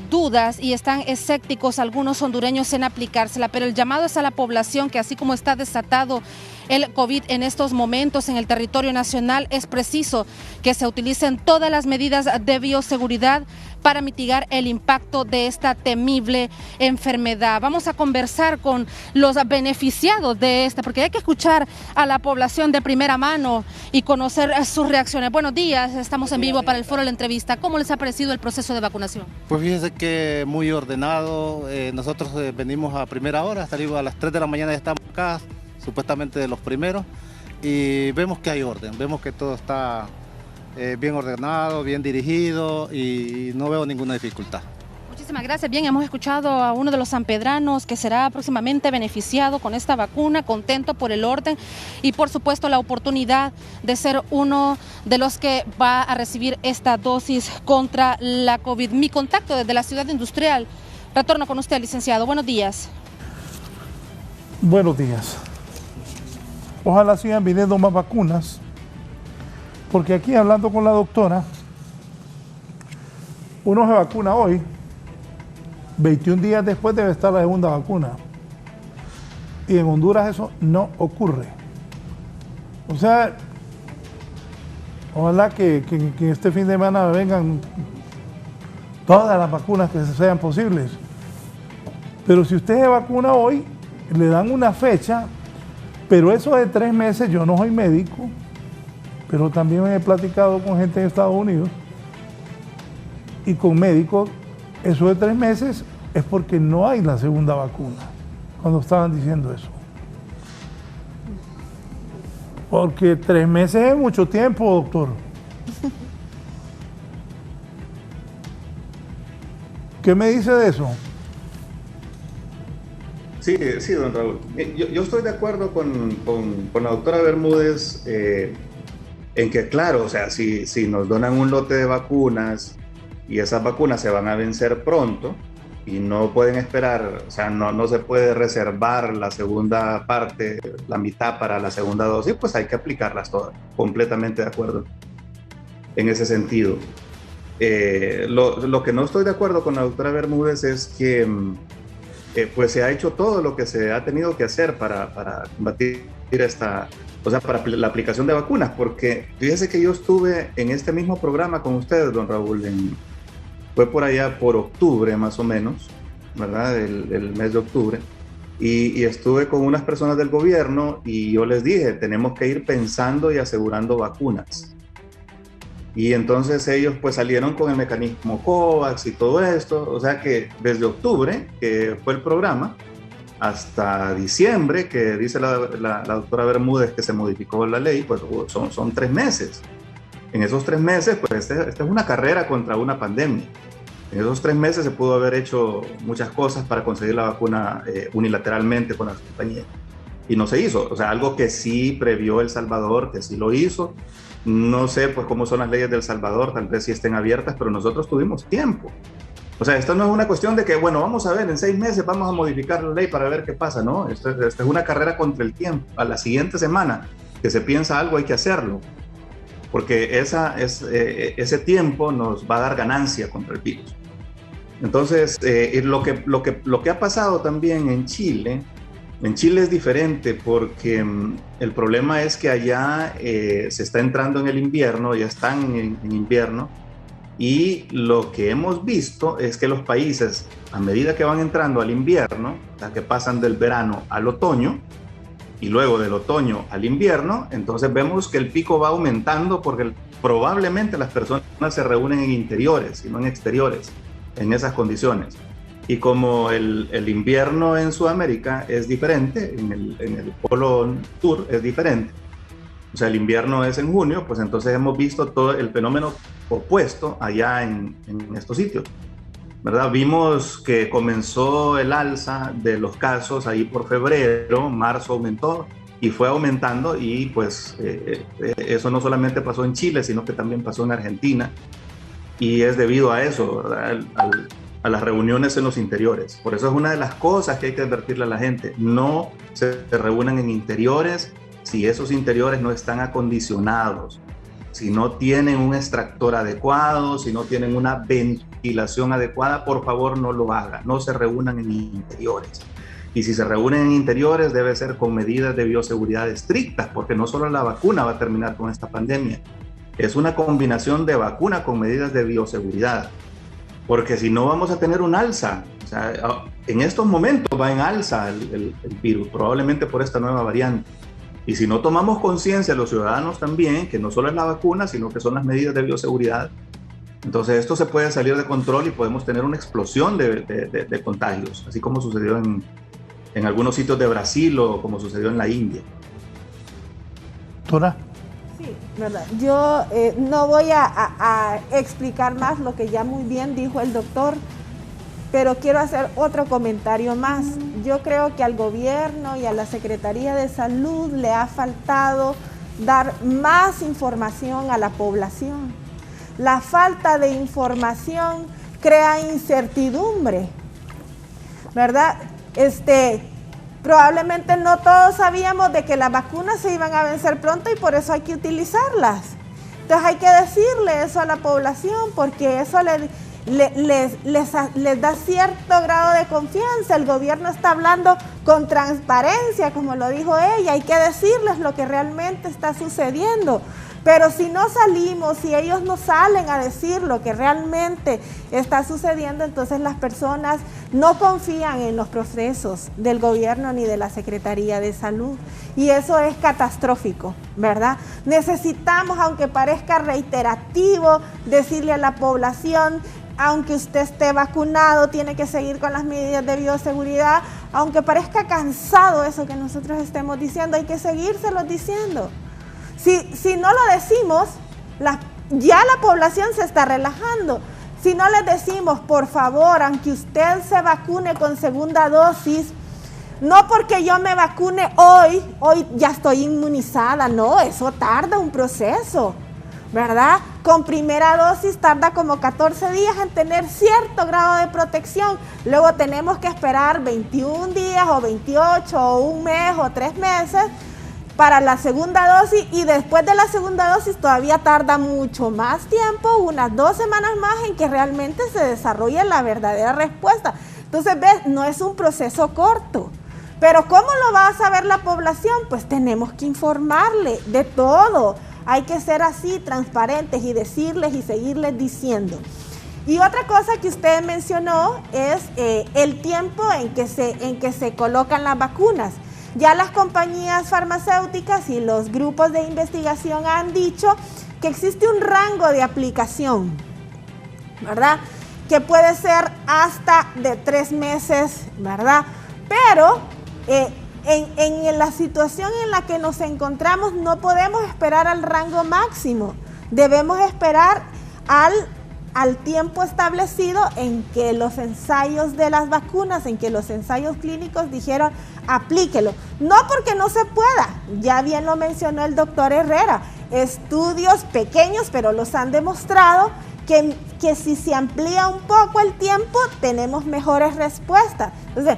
dudas y están escépticos algunos hondureños en aplicársela, pero el llamado es a la población que, así como está desatado el COVID en estos momentos en el territorio nacional, es preciso que se utilicen todas las medidas de bioseguridad para mitigar el impacto de esta temible enfermedad. Vamos a conversar con los beneficiados de esta, porque hay que escuchar a la población de primera mano y conocer sus reacciones. Buenos días, estamos en vivo para el foro de la entrevista. ¿Cómo les ha parecido el proceso de vacunación? Pues fíjense que muy ordenado. Nosotros venimos a primera hora, salimos a las 3 de la mañana, ya estamos acá, supuestamente de los primeros, y vemos que hay orden, vemos que todo está bien ordenado, bien dirigido, y no veo ninguna dificultad. Muchísimas gracias. Bien, hemos escuchado a uno de los sanpedranos que será próximamente beneficiado con esta vacuna, contento por el orden y por supuesto la oportunidad de ser uno de los que va a recibir esta dosis contra la COVID. Mi contacto desde la ciudad industrial. Retorno con usted, licenciado. Buenos días. Buenos días. Ojalá sigan viniendo más vacunas, porque aquí, hablando con la doctora, uno se vacuna hoy, 21 días después debe estar la segunda vacuna. Y en Honduras eso no ocurre. O sea, ojalá que este fin de semana vengan todas las vacunas que sean posibles. Pero si usted se vacuna hoy, le dan una fecha, pero eso de 3 meses, yo no soy médico, pero también me he platicado con gente en Estados Unidos y con médicos. Eso de 3 meses es porque no hay la segunda vacuna, cuando estaban diciendo eso. Porque 3 meses es mucho tiempo, doctor. ¿Qué me dice de eso? Sí, don Raúl. Yo estoy de acuerdo con la doctora Bermúdez en que, claro, o sea, si nos donan un lote de vacunas y esas vacunas se van a vencer pronto y no pueden esperar, o sea, no se puede reservar la segunda parte, la mitad para la segunda dosis, pues hay que aplicarlas todas, completamente de acuerdo en ese sentido. Lo que no estoy de acuerdo con la doctora Bermúdez es que pues se ha hecho todo lo que se ha tenido que hacer para combatir para la aplicación de vacunas, porque fíjese que yo estuve en este mismo programa con ustedes, don Raúl, fue por allá por octubre más o menos, ¿verdad? El mes de octubre, y estuve con unas personas del gobierno y yo les dije, tenemos que ir pensando y asegurando vacunas. Y entonces ellos pues salieron con el mecanismo COVAX y todo esto, o sea que desde octubre, que fue el programa, hasta diciembre, que dice la doctora Bermúdez que se modificó la ley, pues son 3 meses. En esos 3 meses, pues esta es una carrera contra una pandemia. En esos 3 meses se pudo haber hecho muchas cosas para conseguir la vacuna unilateralmente con las compañías. Y no se hizo, o sea, algo que sí previó El Salvador, que sí lo hizo. No sé pues cómo son las leyes de El Salvador, tal vez sí estén abiertas, pero nosotros tuvimos tiempo. O sea, esto no es una cuestión de que, bueno, vamos a ver, en 6 meses vamos a modificar la ley para ver qué pasa, ¿no? Esto es una carrera contra el tiempo. A la siguiente semana que se piensa algo hay que hacerlo, porque ese tiempo nos va a dar ganancia contra el virus. Entonces, lo que ha pasado también en Chile es diferente porque el problema es que allá se está entrando en el invierno, ya están en invierno, y lo que hemos visto es que los países, a medida que van entrando al invierno, o sea, que pasan del verano al otoño, y luego del otoño al invierno, entonces vemos que el pico va aumentando porque probablemente las personas se reúnen en interiores y no en exteriores, en esas condiciones. Y como el invierno en Sudamérica es diferente, en el polo sur es diferente, o sea, el invierno es en junio, pues entonces hemos visto todo el fenómeno opuesto allá en estos sitios, ¿verdad? Vimos que comenzó el alza de los casos ahí por febrero, marzo aumentó y fue aumentando, y pues eso no solamente pasó en Chile, sino que también pasó en Argentina, y es debido a eso, ¿verdad? A las reuniones en los interiores. Por eso es una de las cosas que hay que advertirle a la gente: no se reúnan en interiores si esos interiores no están acondicionados, si no tienen un extractor adecuado, si no tienen una ventilación adecuada. Por favor, no lo hagan, no se reúnan en interiores. Y si se reúnen en interiores, debe ser con medidas de bioseguridad estrictas, porque no solo la vacuna va a terminar con esta pandemia, es una combinación de vacuna con medidas de bioseguridad, porque si no vamos a tener un alza. O sea, en estos momentos va en alza el virus, probablemente por esta nueva variante. Y si no tomamos conciencia los ciudadanos también, que no solo es la vacuna, sino que son las medidas de bioseguridad, entonces esto se puede salir de control y podemos tener una explosión de contagios, así como sucedió en algunos sitios de Brasil o como sucedió en la India. ¿Doctora? Sí, verdad. Yo no voy a explicar más lo que ya muy bien dijo el doctor, pero quiero hacer otro comentario más. Yo creo que al gobierno y a la Secretaría de Salud le ha faltado dar más información a la población. La falta de información crea incertidumbre, ¿verdad? Probablemente no todos sabíamos de que las vacunas se iban a vencer pronto y por eso hay que utilizarlas. Entonces hay que decirle eso a la población, porque eso les da cierto grado de confianza. El gobierno está hablando con transparencia, como lo dijo ella. Hay que decirles lo que realmente está sucediendo. Pero si no salimos, si ellos no salen a decir lo que realmente está sucediendo, entonces las personas no confían en los procesos del gobierno ni de la Secretaría de Salud. Y eso es catastrófico, ¿verdad? Necesitamos, aunque parezca reiterativo, decirle a la población: aunque usted esté vacunado, tiene que seguir con las medidas de bioseguridad. Aunque parezca cansado eso que nosotros estemos diciendo, hay que seguírselos diciendo. Si no lo decimos, ya la población se está relajando. Si no les decimos, por favor, aunque usted se vacune con segunda dosis, no porque yo me vacune hoy ya estoy inmunizada. No, eso tarda un proceso. ¿verdad? Con primera dosis tarda como 14 días en tener cierto grado de protección. Luego tenemos que esperar 21 días o 28 o un mes o 3 meses para la segunda dosis, y después de la segunda dosis todavía tarda mucho más tiempo, unas 2 semanas más, en que realmente se desarrolle la verdadera respuesta. Entonces, ¿ves? No es un proceso corto. Pero ¿cómo lo va a saber la población? Pues tenemos que informarle de todo. Hay que ser así, transparentes, y decirles y seguirles diciendo. Y otra cosa que usted mencionó es el tiempo en que se colocan las vacunas. Ya las compañías farmacéuticas y los grupos de investigación han dicho que existe un rango de aplicación, ¿verdad? Que puede ser hasta de 3 meses, ¿verdad? Pero en la situación en la que nos encontramos no podemos esperar al rango máximo. Debemos esperar al tiempo establecido en que los ensayos de las vacunas, en que los ensayos clínicos dijeron aplíquelo. No porque no se pueda, ya bien lo mencionó el doctor Herrera, estudios pequeños pero los han demostrado que si se amplía un poco el tiempo tenemos mejores respuestas. Entonces,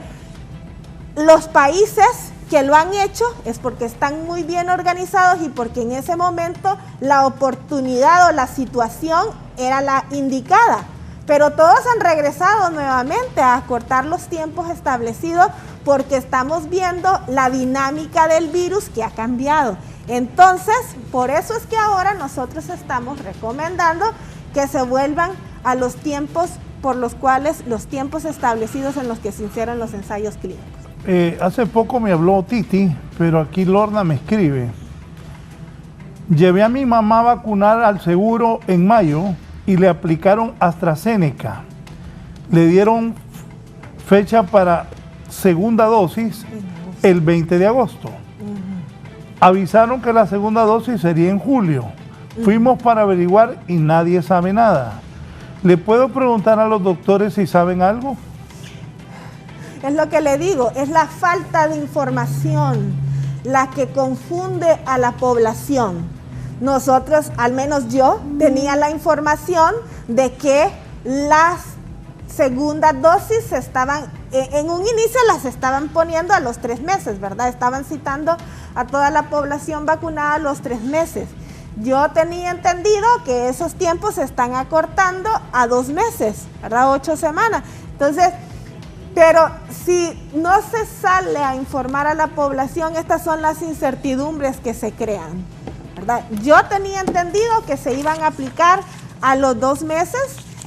los países que lo han hecho es porque están muy bien organizados y porque en ese momento la oportunidad o la situación era la indicada. Pero todos han regresado nuevamente a acortar los tiempos establecidos porque estamos viendo la dinámica del virus que ha cambiado. Entonces, por eso es que ahora nosotros estamos recomendando que se vuelvan a los tiempos por los cuales, los tiempos establecidos en los que se hicieron los ensayos clínicos. Hace poco me habló Titi, pero aquí Lorna me escribe. Llevé a mi mamá a vacunar al seguro en mayo y le aplicaron AstraZeneca. Le dieron fecha para segunda dosis el 20 de agosto. Avisaron que la segunda dosis sería en julio. Fuimos para averiguar y nadie sabe nada. ¿Le puedo preguntar a los doctores si saben algo? Es lo que le digo, es la falta de información la que confunde a la población. Nosotros, al menos yo, tenía la información de que las segundas dosis estaban, en un inicio las estaban poniendo a los 3 meses, ¿verdad? Estaban citando a toda la población vacunada a los 3 meses. Yo tenía entendido que esos tiempos se están acortando a 2 meses, ¿verdad? 8 semanas. Entonces, pero si no se sale a informar a la población, estas son las incertidumbres que se crean, ¿verdad? Yo tenía entendido que se iban a aplicar a los 2 meses,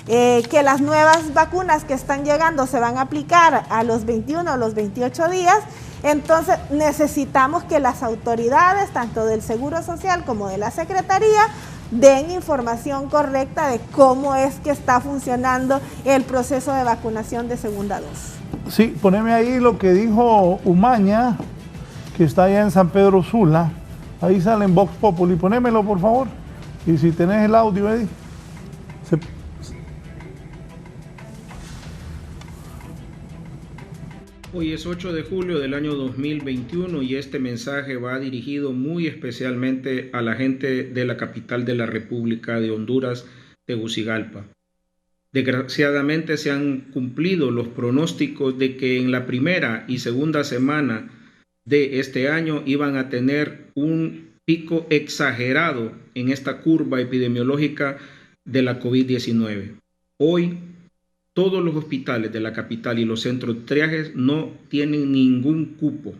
que las nuevas vacunas que están llegando se van a aplicar a los 21 o los 28 días. Entonces necesitamos que las autoridades, tanto del Seguro Social como de la Secretaría, den información correcta de cómo es que está funcionando el proceso de vacunación de segunda dosis. Sí, poneme ahí lo que dijo Umaña, que está allá en San Pedro Sula. Ahí sale en Vox Populi. Ponémelo, por favor. Y si tenés el audio, Eddie. Hoy es 8 de julio del año 2021 y este mensaje va dirigido muy especialmente a la gente de la capital de la República de Honduras, Tegucigalpa. Desgraciadamente se han cumplido los pronósticos de que en la primera y segunda semana de este año iban a tener un pico exagerado en esta curva epidemiológica de la COVID-19. Hoy, todos los hospitales de la capital y los centros de triajes no tienen ningún cupo.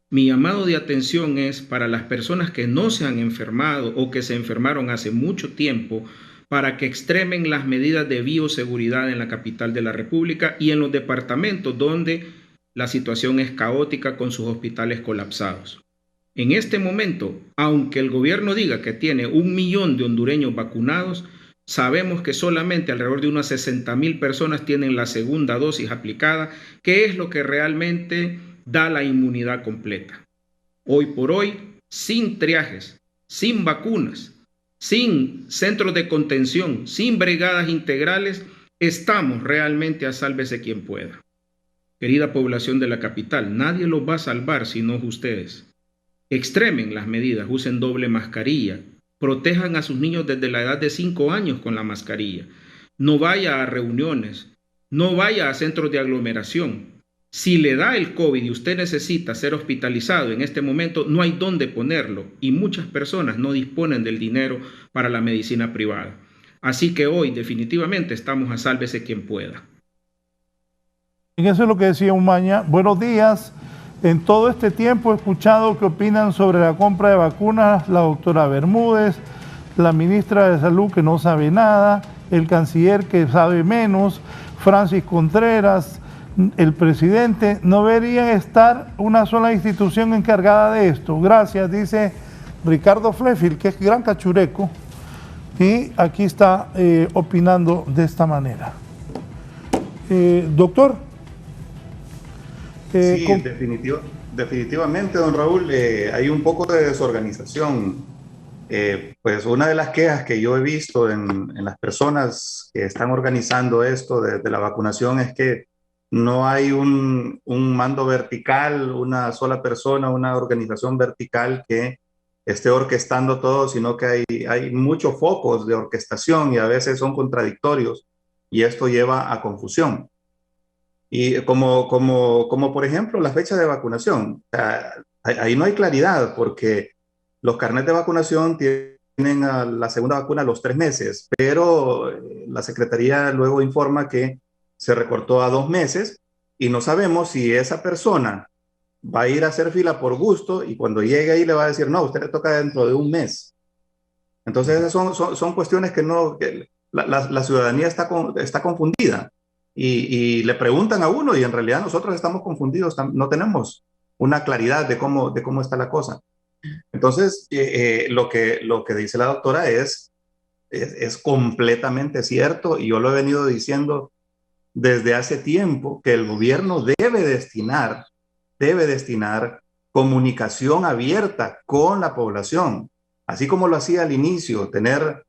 Mi llamado de atención es para las personas que no se han enfermado o que se enfermaron hace mucho tiempo, para que extremen las medidas de bioseguridad en la capital de la República y en los departamentos donde la situación es caótica con sus hospitales colapsados. En este momento, aunque el gobierno diga que tiene 1 millón de hondureños vacunados, sabemos que solamente alrededor de unas 60,000 personas tienen la segunda dosis aplicada, que es lo que realmente da la inmunidad completa. Hoy por hoy, sin triajes, sin vacunas, sin centros de contención, sin brigadas integrales, estamos realmente a sálvese quien pueda. Querida población de la capital, nadie los va a salvar sino ustedes. Extremen las medidas, usen doble mascarilla, Protejan a sus niños desde la edad de 5 años con la mascarilla. No vaya a reuniones, no vaya a centros de aglomeración. Si le da el COVID y usted necesita ser hospitalizado en este momento, no hay dónde ponerlo y muchas personas no disponen del dinero para la medicina privada. Así que hoy definitivamente estamos a sálvese quien pueda. Eso es lo que decía Umaña. Buenos días. En todo este tiempo he escuchado que opinan sobre la compra de vacunas la doctora Bermúdez, la ministra de Salud que no sabe nada, el canciller que sabe menos, Francis Contreras, el presidente. ¿No debería estar una sola institución encargada de esto? Gracias, dice Ricardo Flefil, que es gran cachureco, y aquí está opinando de esta manera. Doctor. Sí, definitivamente, don Raúl, hay un poco de desorganización. Pues una de las quejas que yo he visto en las personas que están organizando esto de la vacunación es que no hay un mando vertical, una sola persona, una organización vertical que esté orquestando todo, sino que hay muchos focos de orquestación y a veces son contradictorios y esto lleva a confusión. Y como por ejemplo la fecha de vacunación, ahí no hay claridad porque los carnets de vacunación tienen a la segunda vacuna a los 3 meses, pero la Secretaría luego informa que se recortó a 2 meses y no sabemos si esa persona va a ir a hacer fila por gusto y cuando llegue ahí le va a decir, no, a usted le toca dentro de 1 mes. Entonces esas son cuestiones que la ciudadanía está confundida. Y le preguntan a uno y en realidad nosotros estamos confundidos, no tenemos una claridad de cómo está la cosa. Entonces, lo que dice la doctora es completamente cierto y yo lo he venido diciendo desde hace tiempo que el gobierno debe destinar comunicación abierta con la población, así como lo hacía al inicio, tener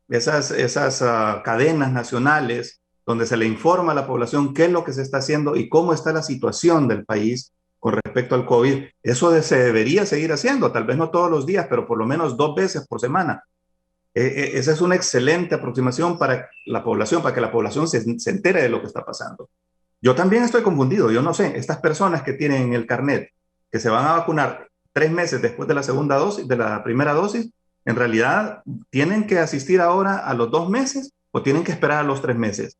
esas cadenas nacionales donde se le informa a la población qué es lo que se está haciendo y cómo está la situación del país con respecto al COVID. Eso se debería seguir haciendo, tal vez no todos los días, pero por lo menos 2 veces por semana. Esa es una excelente aproximación para la población, para que la población se entere de lo que está pasando. Yo también estoy confundido, yo no sé, estas personas que tienen el carnet, que se van a vacunar 3 meses después de la segunda dosis, de la primera dosis, en realidad tienen que asistir ahora a los 2 meses o tienen que esperar a los 3 meses.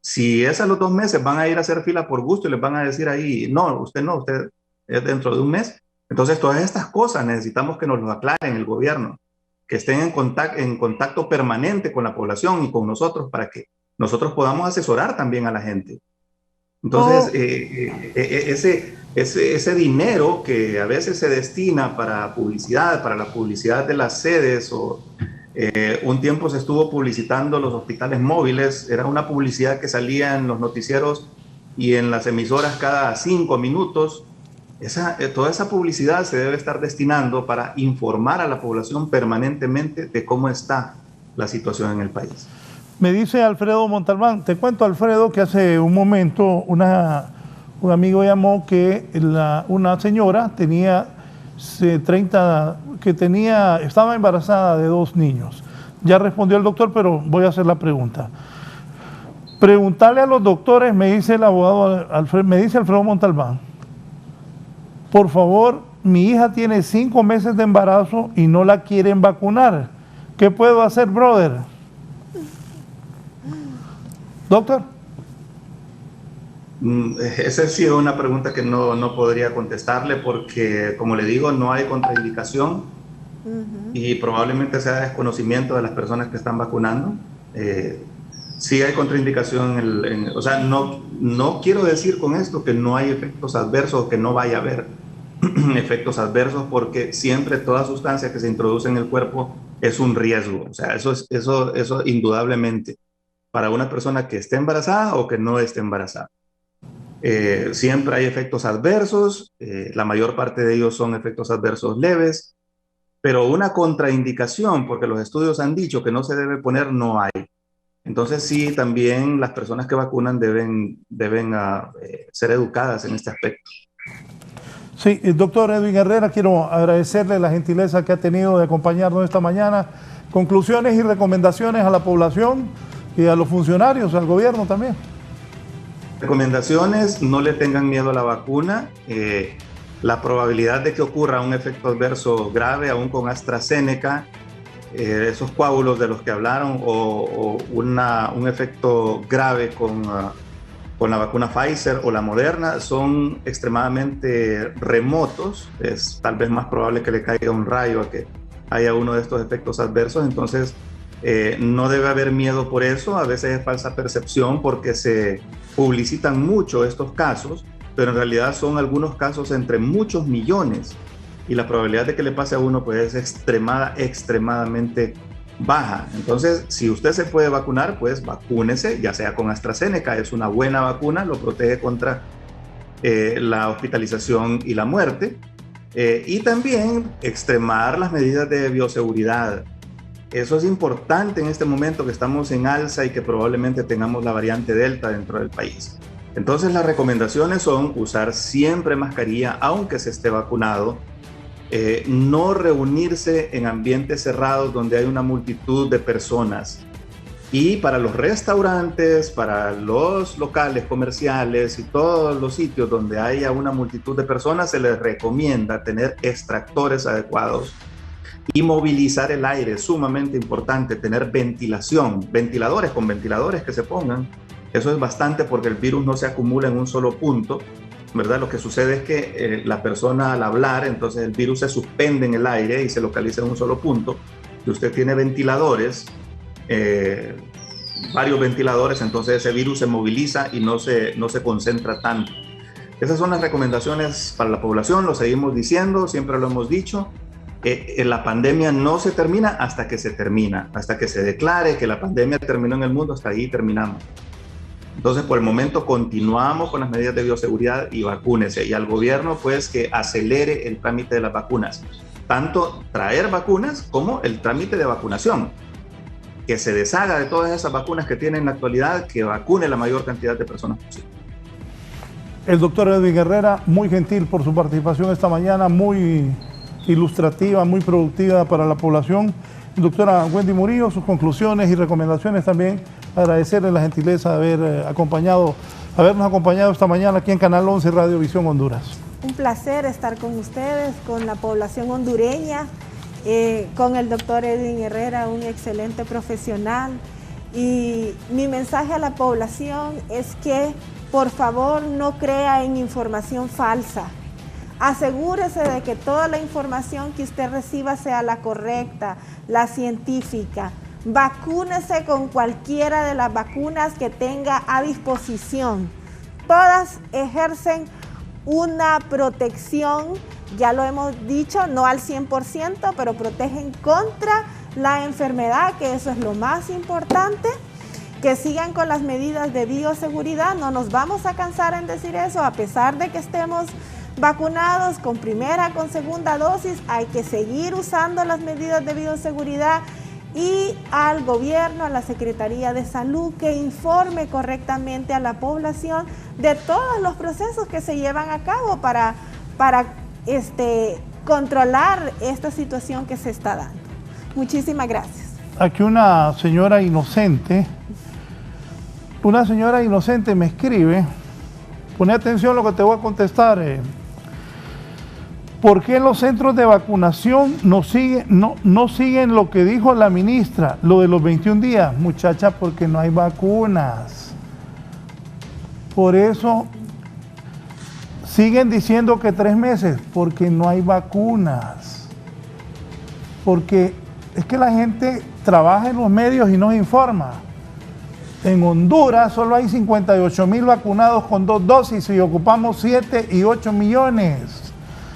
Si es a los 2 meses, van a ir a hacer fila por gusto y les van a decir ahí, no, usted es dentro de 1 mes. Entonces, todas estas cosas necesitamos que nos lo aclaren el gobierno, que estén en contacto permanente con la población y con nosotros para que nosotros podamos asesorar también a la gente. Entonces, ese dinero que a veces se destina para publicidad, para la publicidad de las sedes o... un tiempo se estuvo publicitando los hospitales móviles, era una publicidad que salía en los noticieros y en las emisoras cada 5 minutos. Toda esa publicidad se debe estar destinando para informar a la población permanentemente de cómo está la situación en el país. Me dice Alfredo Montalbán, te cuento Alfredo que hace un momento un amigo llamó que una señora tenía 30... estaba embarazada de 2 niños. Ya respondió el doctor, pero voy a hacer la pregunta. Preguntarle a los doctores, me dice el abogado Alfredo Montalbán, por favor, mi hija tiene 5 meses de embarazo y no la quieren vacunar. ¿Qué puedo hacer, brother? Doctor. Esa sí es una pregunta que no podría contestarle porque, como le digo, no hay contraindicación y probablemente sea desconocimiento de las personas que están vacunando. Sí hay contraindicación, o sea, no quiero decir con esto que no hay efectos adversos o que no vaya a haber efectos adversos porque siempre toda sustancia que se introduce en el cuerpo es un riesgo. O sea, eso indudablemente para una persona que esté embarazada o que no esté embarazada. Siempre hay efectos adversos, la mayor parte de ellos son efectos adversos leves, pero una contraindicación, porque los estudios han dicho que no se debe poner, no hay. Entonces sí, también las personas que vacunan deben ser educadas en este aspecto. Sí, doctor Edwin Herrera, quiero agradecerle la gentileza que ha tenido de acompañarnos esta mañana. Conclusiones y recomendaciones a la población y a los funcionarios, al gobierno también. Recomendaciones: no le tengan miedo a la vacuna. La probabilidad de que ocurra un efecto adverso grave, aún con AstraZeneca, esos coágulos de los que hablaron, o un efecto grave con la vacuna Pfizer o la Moderna, son extremadamente remotos. Es tal vez más probable que le caiga un rayo a que haya uno de estos efectos adversos. Entonces, no debe haber miedo por eso. A veces es falsa percepción porque se publicitan mucho estos casos, pero en realidad son algunos casos entre muchos millones, y la probabilidad de que le pase a uno pues es extremadamente baja. Entonces, si usted se puede vacunar, pues vacúnese, ya sea con AstraZeneca. Es una buena vacuna, lo protege contra la hospitalización y la muerte, y también extremar las medidas de bioseguridad. Eso es importante en este momento que estamos en alza y que probablemente tengamos la variante Delta dentro del país. Entonces, las recomendaciones son usar siempre mascarilla aunque se esté vacunado, no reunirse en ambientes cerrados donde hay una multitud de personas, y para los restaurantes, para los locales comerciales y todos los sitios donde haya una multitud de personas, se les recomienda tener extractores adecuados y movilizar el aire. Es sumamente importante tener ventilación, ventiladores que se pongan. Eso es bastante porque el virus no se acumula en un solo punto, ¿verdad? Lo que sucede es que la persona al hablar, entonces el virus se suspende en el aire y se localiza en un solo punto. Si usted tiene ventiladores, varios ventiladores, entonces ese virus se moviliza y no se concentra tanto. Esas son las recomendaciones para la población, lo seguimos diciendo, siempre lo hemos dicho. La pandemia no se termina hasta que se termina, hasta que se declare que la pandemia terminó en el mundo, hasta ahí terminamos. Entonces, por el momento continuamos con las medidas de bioseguridad y vacúnese. Y al gobierno, pues, que acelere el trámite de las vacunas. Tanto traer vacunas como el trámite de vacunación. Que se deshaga de todas esas vacunas que tiene en la actualidad, que vacune la mayor cantidad de personas posible. El doctor Edwin Herrera, muy gentil por su participación esta mañana, muy ilustrativa, muy productiva para la población. Doctora Wendy Murillo, sus conclusiones y recomendaciones también. Agradecerle la gentileza de habernos acompañado esta mañana aquí en Canal 11 Radio Visión Honduras. Un placer estar con ustedes, con la población hondureña, con el doctor Edwin Herrera, un excelente profesional. Y mi mensaje a la población es que, por favor, no crea en información falsa. Asegúrese de que toda la información que usted reciba sea la correcta, la científica. Vacúnese con cualquiera de las vacunas que tenga a disposición. Todas ejercen una protección, ya lo hemos dicho, no al 100%, pero protegen contra la enfermedad, que eso es lo más importante. Que sigan con las medidas de bioseguridad, no nos vamos a cansar en decir eso, a pesar de que estemos vacunados con primera, con segunda dosis, hay que seguir usando las medidas de bioseguridad, y al gobierno, a la Secretaría de Salud, que informe correctamente a la población de todos los procesos que se llevan a cabo para controlar esta situación que se está dando. Muchísimas gracias. Aquí una señora inocente me escribe, pone atención a lo que te voy a contestar. ¿Por qué los centros de vacunación no siguen lo que dijo la ministra, lo de los 21 días? Muchacha, porque no hay vacunas. Por eso siguen diciendo que 3 meses, porque no hay vacunas. Porque es que la gente trabaja en los medios y nos informa. En Honduras solo hay 58,000 vacunados con 2 dosis y ocupamos 7 y 8 millones.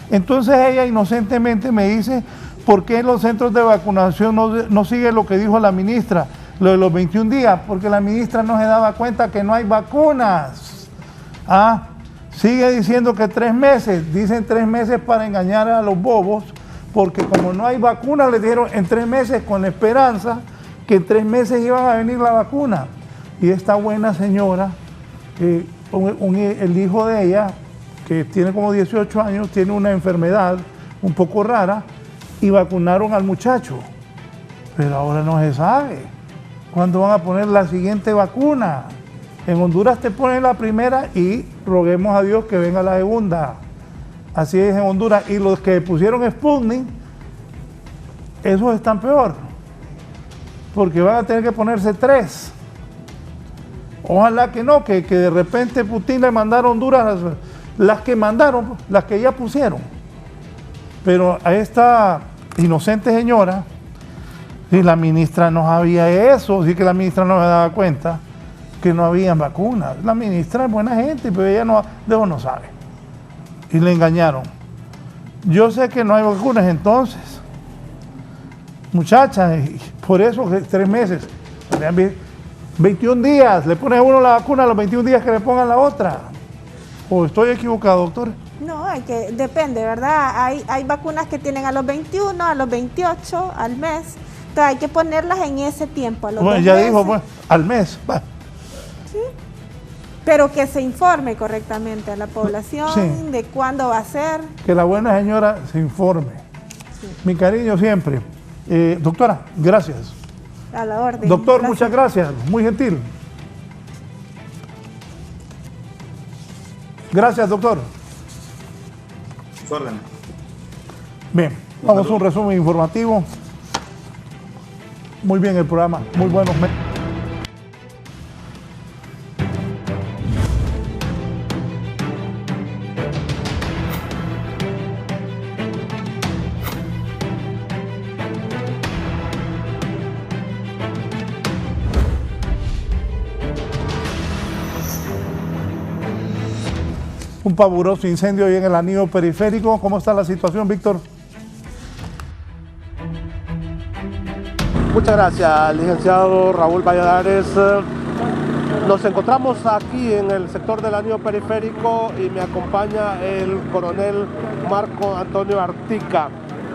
Entonces ella inocentemente me dice, ¿por qué los centros de vacunación no siguen lo que dijo la ministra, lo de los 21 días? Porque la ministra no se daba cuenta que no hay vacunas. Sigue diciendo que 3 meses, dicen 3 meses para engañar a los bobos, porque como no hay vacuna, le dijeron en 3 meses con la esperanza que en 3 meses iban a venir la vacuna. Y esta buena señora, el hijo de ella, que tiene como 18 años, tiene una enfermedad un poco rara y vacunaron al muchacho. Pero ahora no se sabe cuándo van a poner la siguiente vacuna. En Honduras te ponen la primera y roguemos a Dios que venga la segunda. Así es en Honduras. Y los que pusieron Sputnik, esos están peor, porque van a tener que ponerse 3. Ojalá que no, que de repente Putin le mandara a Honduras las que mandaron, las que ya pusieron. Pero a esta inocente señora, si la ministra no sabía eso, sí que la ministra no se daba cuenta que no habían vacunas. La ministra es buena gente, pero ella no sabe. Y le engañaron. Yo sé que no hay vacunas entonces. Muchachas, por eso 3 meses, 21 días, le pone a uno la vacuna a los 21 días que le pongan la otra. ¿O estoy equivocado, doctor? No, depende, ¿verdad? Hay vacunas que tienen a los 21, a los 28, al mes. Entonces hay que ponerlas en ese tiempo, a los 2 ya meses. dijo, bueno, al mes. Va. Sí. Pero que se informe correctamente a la población Sí. de cuándo va a ser. Que la buena señora se informe. Sí. Mi cariño siempre. Doctora, gracias. A la orden. Doctor, gracias. Muchas gracias. Muy gentil. Gracias, doctor. Orden. Bien, vamos a un resumen informativo. Muy bien el programa, muy buenos. Un pavoroso incendio hoy en el anillo periférico. ¿Cómo está la situación, Víctor? Muchas gracias, licenciado Raúl Valladares. Nos encontramos aquí en el sector del anillo periférico y me acompaña el coronel Marco Antonio Artica.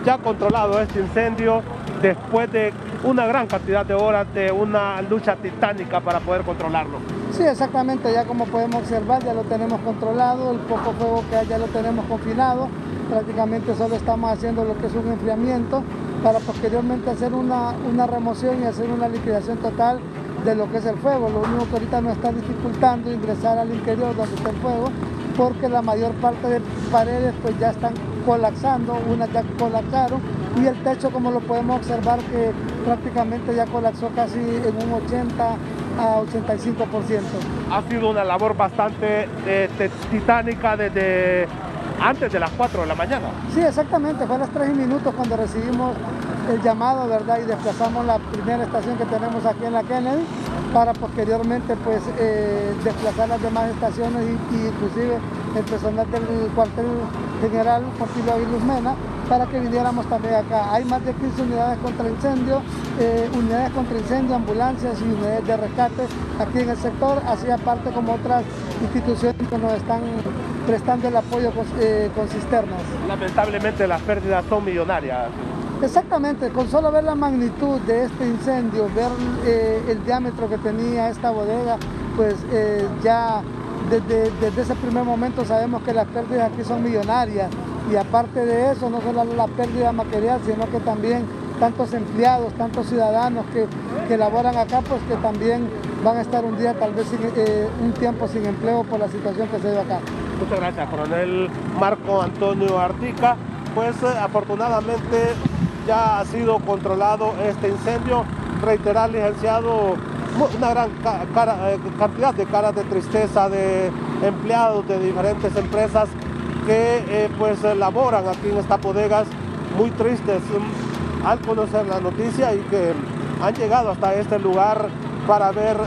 Ya controlado este incendio después de una gran cantidad de horas de una lucha titánica para poder controlarlo. Sí, exactamente, ya como podemos observar ya lo tenemos controlado, el poco fuego que hay ya lo tenemos confinado, prácticamente solo estamos haciendo lo que es un enfriamiento para posteriormente hacer una remoción y hacer una liquidación total de lo que es el fuego. Lo único que ahorita nos está dificultando ingresar al interior donde está el fuego, porque la mayor parte de paredes pues ya están colapsando, unas ya colapsaron y el techo, como lo podemos observar, que prácticamente ya colapsó casi en un 80 a 85%. Ha sido una labor bastante titánica desde antes de las 4 de la mañana. Sí, exactamente, fue a las 3 minutos cuando recibimos el llamado, ¿verdad? Y desplazamos la primera estación que tenemos aquí en la Kennedy para posteriormente pues desplazar las demás estaciones y inclusive el personal del cuartel general Portillo Aguiluz Mena para que viniéramos también acá. Hay más de 15 unidades contra incendio, ambulancias y unidades de rescate aquí en el sector, así aparte como otras instituciones que nos están prestando el apoyo con cisternas. Lamentablemente las pérdidas son millonarias. Exactamente, con solo ver la magnitud de este incendio, ver el diámetro que tenía esta bodega, pues ya desde ese primer momento sabemos que las pérdidas aquí son millonarias y aparte de eso, no solo la pérdida material, sino que también tantos empleados, tantos ciudadanos que laboran acá, pues que también van a estar un día, tal vez un tiempo sin empleo por la situación que se dio acá. Muchas gracias, coronel Marco Antonio Artica. Pues afortunadamente ya ha sido controlado este incendio. Reiterar, licenciado, una gran cantidad de caras de tristeza de empleados de diferentes empresas que pues laboran aquí en estas bodegas, muy tristes al conocer la noticia y que han llegado hasta este lugar para ver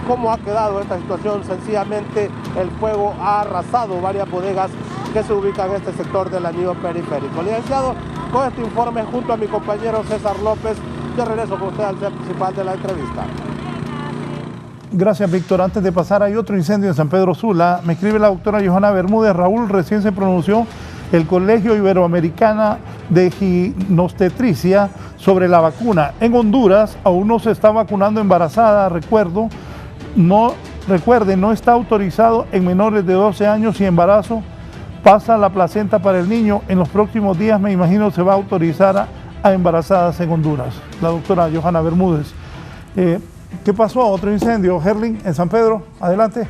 cómo ha quedado esta situación. Sencillamente el fuego ha arrasado varias bodegas que se ubican en este sector del anillo periférico. Licenciado, con este informe junto a mi compañero César López, yo regreso con usted al tema principal de la entrevista. Gracias, Víctor. Antes de pasar, hay otro incendio en San Pedro Sula. Me escribe la doctora Johanna Bermúdez. Raúl, recién se pronunció el Colegio Iberoamericana de Ginobstetricia sobre la vacuna. En Honduras aún no se está vacunando embarazada, recuerden, no está autorizado en menores de 12 años y embarazo pasa la placenta para el niño. En los próximos días, me imagino, se va a autorizar a embarazadas en Honduras. La doctora Johanna Bermúdez. ¿Qué pasó? Otro incendio, Herling, en San Pedro. Adelante.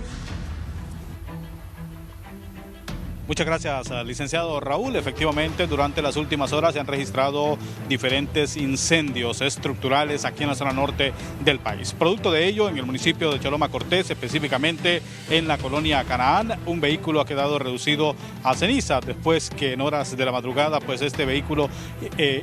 Muchas gracias, licenciado Raúl. Efectivamente, durante las últimas horas se han registrado diferentes incendios estructurales aquí en la zona norte del país. Producto de ello, en el municipio de Choloma Cortés, específicamente en la colonia Canaán, un vehículo ha quedado reducido a ceniza después que en horas de la madrugada, pues este vehículo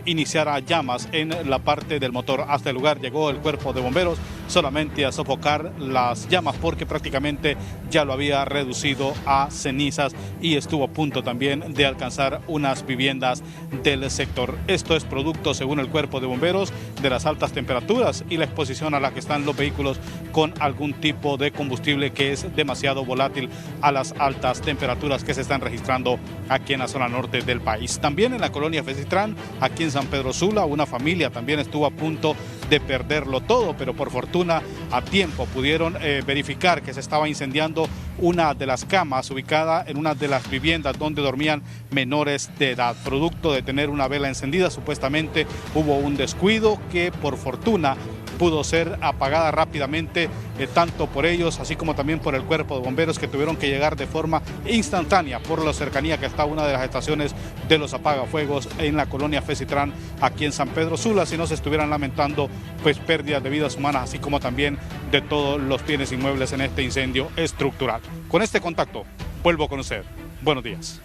iniciara llamas en la parte del motor. Hasta el lugar llegó el cuerpo de bomberos solamente a sofocar las llamas porque prácticamente ya lo había reducido a cenizas y estuvo a punto también de alcanzar unas viviendas del sector. Esto es producto, según el cuerpo de bomberos, de las altas temperaturas y la exposición a la que están los vehículos con algún tipo de combustible que es demasiado volátil a las altas temperaturas que se están registrando aquí en la zona norte del país. También en la colonia Fecitrán, aquí en San Pedro Sula, una familia también estuvo a punto de perderlo todo, pero por fortuna a tiempo pudieron verificar que se estaba incendiando una de las camas ubicada en una de las viviendas donde dormían menores de edad. Producto de tener una vela encendida, supuestamente hubo un descuido que por fortuna pudo ser apagada rápidamente, tanto por ellos así como también por el cuerpo de bomberos, que tuvieron que llegar de forma instantánea por la cercanía que está una de las estaciones de los apagafuegos en la colonia Fecitrán, aquí en San Pedro Sula, si no se estuvieran lamentando pues pérdidas de vidas humanas, así como también de todos los bienes inmuebles en este incendio estructural. Con este contacto vuelvo con usted. Buenos días.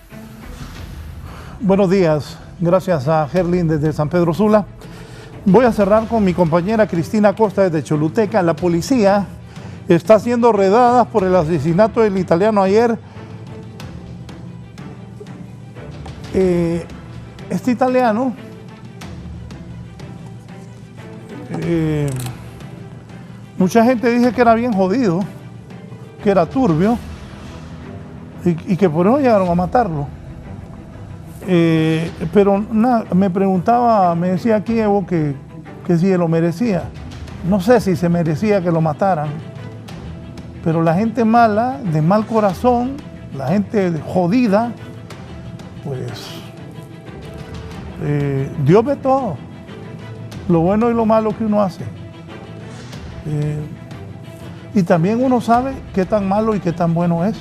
Buenos días, gracias a Herling desde San Pedro Sula. Voy a cerrar con mi compañera Cristina Costa desde Choluteca. La policía está haciendo redadas por el asesinato del italiano ayer. Este italiano mucha gente dice que era bien jodido, que era turbio y que por eso llegaron a matarlo. Pero me preguntaba, me decía aquí Evo que si lo merecía. No sé si se merecía que lo mataran, pero la gente mala, de mal corazón, la gente jodida, pues Dios ve todo, lo bueno y lo malo que uno hace. Y también uno sabe qué tan malo y qué tan bueno es.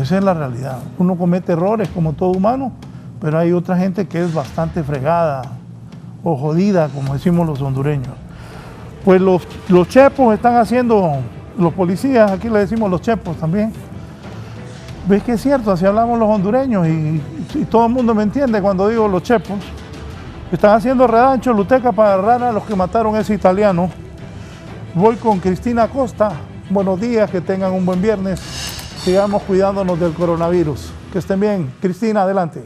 Esa es la realidad. Uno comete errores como todo humano, pero hay otra gente que es bastante fregada o jodida, como decimos los hondureños. Pues los chepos están haciendo, los policías, aquí le decimos los chepos también. ¿Ves que es cierto? Así hablamos los hondureños y todo el mundo me entiende cuando digo los chepos. Están haciendo redada en Choluteca para agarrar a los que mataron a ese italiano. Voy con Cristina Costa. Buenos días, que tengan un buen viernes. Sigamos cuidándonos del coronavirus. Que estén bien. Cristina, adelante.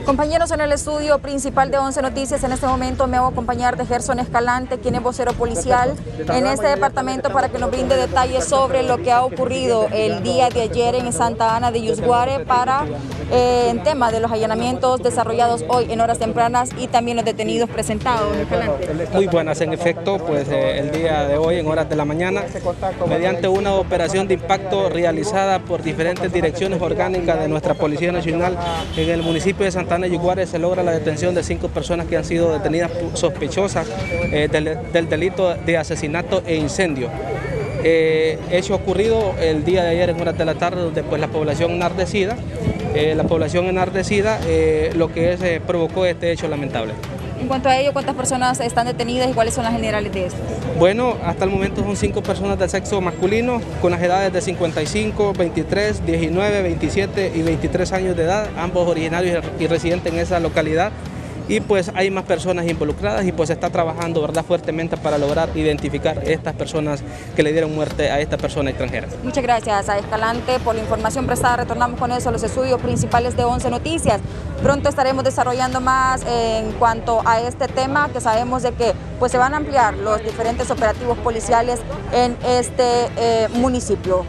Compañeros, en el estudio principal de 11 Noticias, en este momento me hago acompañar de Gerson Escalante, quien es vocero policial en este departamento, para que nos brinde detalles sobre lo que ha ocurrido el día de ayer en Santa Ana de Yusguare en tema de los allanamientos desarrollados hoy en horas tempranas y también los detenidos presentados. Escalante. Muy buenas, en efecto, pues el día de hoy en horas de la mañana, mediante una operación de impacto realizada por diferentes direcciones orgánicas de nuestra Policía Nacional en el municipio de Santa Ana de Yusguare, se logra la detención de 5 personas que han sido detenidas sospechosas del delito de asesinato e incendio. Hecho ocurrido el día de ayer en horas de la tarde, donde pues la población enardecida, lo que provocó este hecho lamentable. En cuanto a ello, ¿cuántas personas están detenidas y cuáles son las generales de esto? Bueno, hasta el momento son 5 personas del sexo masculino con las edades de 55, 23, 19, 27 y 23 años de edad, ambos originarios y residentes en esa localidad. Y pues hay más personas involucradas y pues se está trabajando, ¿verdad?, fuertemente para lograr identificar estas personas que le dieron muerte a esta persona extranjera. Muchas gracias a Escalante por la información prestada. Retornamos con eso a los estudios principales de 11 Noticias. Pronto estaremos desarrollando más en cuanto a este tema, que sabemos de que pues se van a ampliar los diferentes operativos policiales en este municipio.